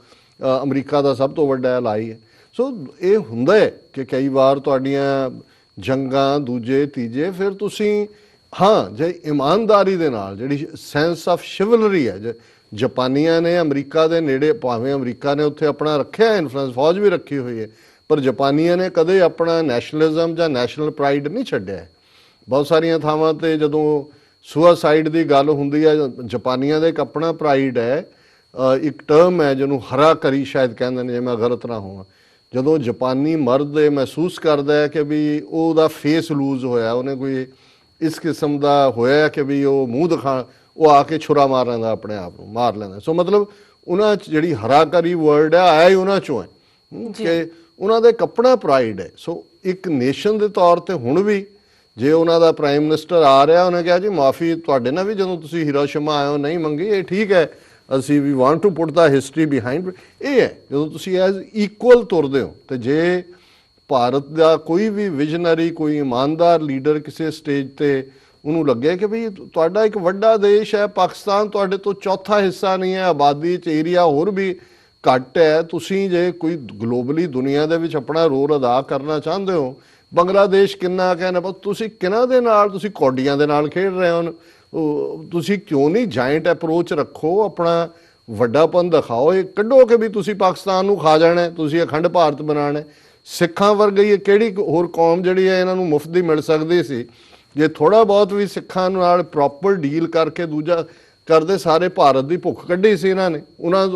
ਅਮਰੀਕਾ ਦਾ ਸਭ ਤੋਂ ਵੱਡਾ ਅਲਾਈ ਹੈ। ਸੋ ਇਹ ਹੁੰਦਾ ਹੈ ਕਿ ਕਈ ਵਾਰ ਤੁਹਾਡੀਆਂ ਜੰਗਾਂ ਦੂਜੇ ਤੀਜੇ, ਫਿਰ ਤੁਸੀਂ ਹਾਂ ਜੇ ਇਮਾਨਦਾਰੀ ਦੇ ਨਾਲ, ਜਿਹੜੀ ਸੈਂਸ ਆਫ ਸ਼ਿਵਲਰੀ ਹੈ, ਜਾਪਾਨੀਆਂ ਨੇ ਅਮਰੀਕਾ ਦੇ ਨੇੜੇ, ਭਾਵੇਂ ਅਮਰੀਕਾ ਨੇ ਉੱਥੇ ਆਪਣਾ ਰੱਖਿਆ ਇਨਫਲੂਐਂਸ, ਫੌਜ ਵੀ ਰੱਖੀ ਹੋਈ ਹੈ, ਪਰ ਜਾਪਾਨੀਆਂ ਨੇ ਕਦੇ ਆਪਣਾ ਨੈਸ਼ਨਲਿਜ਼ਮ ਜਾਂ ਨੈਸ਼ਨਲ ਪ੍ਰਾਈਡ ਨਹੀਂ ਛੱਡਿਆ। ਬਹੁਤ ਸਾਰੀਆਂ ਥਾਵਾਂ ਤੇ ਜਦੋਂ ਸੁਆਸਾਈਡ ਦੀ ਗੱਲ ਹੁੰਦੀ ਹੈ, ਜਾਪਾਨੀਆਂ ਦਾ ਇੱਕ ਆਪਣਾ ਪ੍ਰਾਈਡ ਹੈ, ਇੱਕ ਟਰਮ ਹੈ ਜਿਹਨੂੰ ਹਰਾ ਕਰੀ ਸ਼ਾਇਦ ਕਹਿੰਦੇ ਨੇ, ਜੇ ਮੈਂ ਗਲਤ ਨਾ ਹੋਵਾਂ। ਜਦੋਂ ਜਾਪਾਨੀ ਮਰਦ ਇਹ ਮਹਿਸੂਸ ਕਰਦਾ ਹੈ ਕਿ ਵੀ ਉਹਦਾ ਫੇਸ ਲੂਜ਼ ਹੋਇਆ, ਉਹਨੇ ਕੋਈ ਇਸ ਕਿਸਮ ਦਾ ਹੋਇਆ ਕਿ ਵੀ ਉਹ ਮੂੰਹ ਦਿਖਾ, ਉਹ ਆ ਕੇ ਛੁਰਾ ਮਾਰ ਲੈਂਦਾ, ਆਪਣੇ ਆਪ ਨੂੰ ਮਾਰ ਲੈਂਦਾ। ਸੋ ਮਤਲਬ ਉਹਨਾਂ 'ਚ ਜਿਹੜੀ ਹਰਾਕਰੀ ਵਰਡ ਹੈ ਆਇਆ ਹੀ ਉਹਨਾਂ 'ਚੋਂ ਹੈ ਕਿ ਉਹਨਾਂ ਦਾ ਇੱਕ ਆਪਣਾ ਪ੍ਰਾਈਡ ਹੈ। ਸੋ ਇੱਕ ਨੇਸ਼ਨ ਦੇ ਤੌਰ ਤੇ ਹੁਣ ਵੀ ਜੇ ਉਹਨਾਂ ਦਾ ਪ੍ਰਾਈਮ ਮਿਨਿਸਟਰ ਆ ਰਿਹਾ, ਉਹਨੇ ਕਿਹਾ ਜੀ ਮਾਫੀ ਤੁਹਾਡੇ ਨਾਲ ਵੀ ਜਦੋਂ ਤੁਸੀਂ ਹੀਰੋਸ਼ੀਮਾ ਆਏ ਹੋ ਨਹੀਂ ਮੰਗੀ, ਇਹ ਠੀਕ ਹੈ, ਅਸੀਂ ਵੀ want to put the history behind. ਇਹ ਹੈ ਜਦੋਂ ਤੁਸੀਂ ਐਜ਼ ਇਕੁਅਲ ਤੁਰਦੇ ਹੋ। ਤੇ ਜੇ ਭਾਰਤ ਦਾ ਕੋਈ ਵੀ ਵਿਜ਼ਨਰੀ, ਕੋਈ ਇਮਾਨਦਾਰ ਲੀਡਰ ਕਿਸੇ ਸਟੇਜ ਤੇ ਉਹਨੂੰ ਲੱਗੇ ਕਿ ਵੀ ਤੁਹਾਡਾ ਇੱਕ ਵੱਡਾ ਦੇਸ਼ ਹੈ, ਪਾਕਿਸਤਾਨ ਤੁਹਾਡੇ ਤੋਂ ਚੌਥਾ ਹਿੱਸਾ ਨਹੀਂ ਹੈ, ਆਬਾਦੀ 'ਚ ਏਰੀਆ ਹੋਰ ਵੀ ਘੱਟ ਹੈ, ਤੁਸੀਂ ਜੇ ਕੋਈ ਗਲੋਬਲੀ ਦੁਨੀਆ ਦੇ ਵਿੱਚ ਆਪਣਾ ਰੋਲ ਅਦਾ ਕਰਨਾ ਚਾਹੁੰਦੇ ਹੋ, ਬੰਗਲਾਦੇਸ਼ ਕਿੰਨਾ ਕਹਿੰਦਾ, ਪਰ ਤੁਸੀਂ ਕਿਹਨਾਂ ਦੇ ਨਾਲ, ਤੁਸੀਂ ਕੌਡੀਆਂ ਦੇ ਨਾਲ ਖੇਡ ਰਹੇ ਹੋ। ਤੁਸੀਂ ਕਿਉਂ ਨਹੀਂ ਜਾਇੰਟ ਅਪਰੋਚ ਰੱਖੋ, ਆਪਣਾ ਵੱਡਾਪਨ ਦਿਖਾਓ, ਇਹ ਕੱਢੋ ਕਿ ਵੀ ਤੁਸੀਂ ਪਾਕਿਸਤਾਨ ਨੂੰ ਖਾ ਜਾਣਾ, ਤੁਸੀਂ ਅਖੰਡ ਭਾਰਤ ਬਣਾਉਣਾ ਹੈ। ਸਿੱਖਾਂ ਵਰਗੀ ਕਿਹੜੀ ਹੋਰ ਕੌਮ ਜਿਹੜੀ ਹੈ ਇਹਨਾਂ ਨੂੰ ਮੁਫਤ ਦੀ ਮਿਲ ਸਕਦੀ ਸੀ? ਜੇ ਥੋੜਾ ਬਹੁਤ ਵੀ ਸਿੱਖਾਂ ਨਾਲ ਪ੍ਰੋਪਰ ਡੀਲ ਕਰਕੇ ਦੂਜਾ ਕਰਦੇ, ਸਾਰੇ ਭਾਰਤ ਦੀ ਭੁੱਖ ਕੱਢੀ ਸੀ ਇਹਨਾਂ ਨੇ। ਉਹਨਾਂ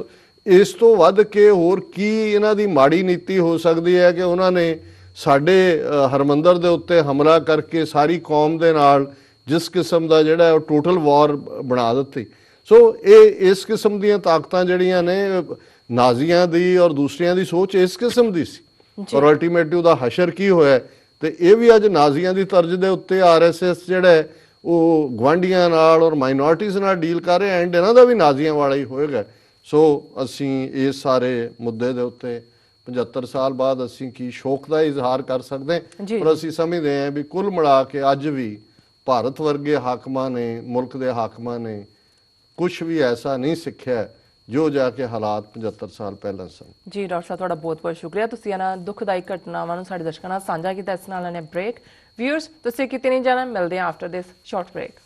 ਇਸ ਤੋਂ ਵੱਧ ਕੇ ਹੋਰ ਕੀ ਇਹਨਾਂ ਦੀ ਮਾੜੀ ਨੀਤੀ ਹੋ ਸਕਦੀ ਹੈ ਕਿ ਉਹਨਾਂ ਨੇ ਸਾਡੇ ਹਰਮੰਦਰ ਦੇ ਉੱਤੇ ਹਮਲਾ ਕਰਕੇ ਸਾਰੀ ਕੌਮ ਦੇ ਨਾਲ ਜਿਸ ਕਿਸਮ ਦਾ ਜਿਹੜਾ ਉਹ ਟੋਟਲ ਵਾਰ ਬਣਾ ਦਿੱਤੀ। ਸੋ ਇਹ ਇਸ ਕਿਸਮ ਦੀਆਂ ਤਾਕਤਾਂ ਜਿਹੜੀਆਂ ਨੇ, ਨਾਜ਼ੀਆਂ ਦੀ ਔਰ ਦੂਸਰਿਆਂ ਦੀ ਸੋਚ ਇਸ ਕਿਸਮ ਦੀ ਸੀ। ਔਰ ਅਲਟੀਮੇਟਲੀ ਉਹਦਾ ਹਸ਼ਰ ਕੀ ਹੋਇਆ, ਤੇ ਇਹ ਵੀ ਅੱਜ ਨਾਜ਼ੀਆਂ ਦੀ ਤਰਜ਼ ਦੇ ਉੱਤੇ RSS ਜਿਹੜਾ ਹੈ ਉਹ ਗੁਆਂਢੀਆਂ ਨਾਲ ਔਰ ਮਾਈਨੋਰਟੀਜ਼ ਨਾਲ ਡੀਲ ਕਰ ਰਿਹਾ, ਐਂਡ ਇਹਨਾਂ ਦਾ ਵੀ ਨਾਜ਼ੀਆਂ ਵਾਲਾ ਹੀ ਹੋਏਗਾ। ਸੋ ਅਸੀਂ ਇਸ ਸਾਰੇ ਮੁੱਦੇ ਦੇ ਉੱਤੇ 75 ਸਾਲ ਬਾਅਦ ਅਸੀਂ ਕੀ ਸ਼ੋਕ ਦਾ ਇਜ਼ਹਾਰ ਕਰ ਸਕਦੇ, ਪਰ ਅਸੀਂ ਸਮਝਦੇ ਹਾਂ ਵੀ ਕੁੱਲ ਮਿਲਾ ਕੇ ਅੱਜ ਵੀ ਭਾਰਤ ਵਰਗੇ ਹਾਕਮਾਂ ਨੇ, ਮੁਲਕ ਦੇ ਹਾਕਮਾਂ ਨੇ ਕੁਝ ਵੀ ਐਸਾ ਨਹੀਂ ਸਿੱਖਿਆ ਜੋ ਜਾ ਕੇ ਹਾਲਾਤ 75 ਸਾਲ ਪਹਿਲਾਂ ਸਨ। ਜੀ ਡਾਕਟਰ ਸਾਹਿਬ, ਤੁਹਾਡਾ ਬਹੁਤ ਬਹੁਤ ਸ਼ੁਕਰੀਆ। ਤੁਸੀਂ ਇਹਨਾਂ ਦੁਖਦਾਈ ਘਟਨਾਵਾਂ ਨੂੰ ਸਾਡੇ ਦਰਸ਼ਕਾਂ ਨਾਲ ਸਾਂਝਾ ਕੀਤਾ। ਇਸ ਨਾਲ ਨੇ ਬ੍ਰੇਕ। ਵਿਊਅਰਸ, ਤੁਸੀਂ ਕਿਤੇ ਨਹੀਂ ਜਾਣਾ, ਮਿਲਦੇ ਹਾਂ ਆਫਟਰ ਦਿਸ ਸ਼ਾਰਟ ਬ੍ਰੇਕ।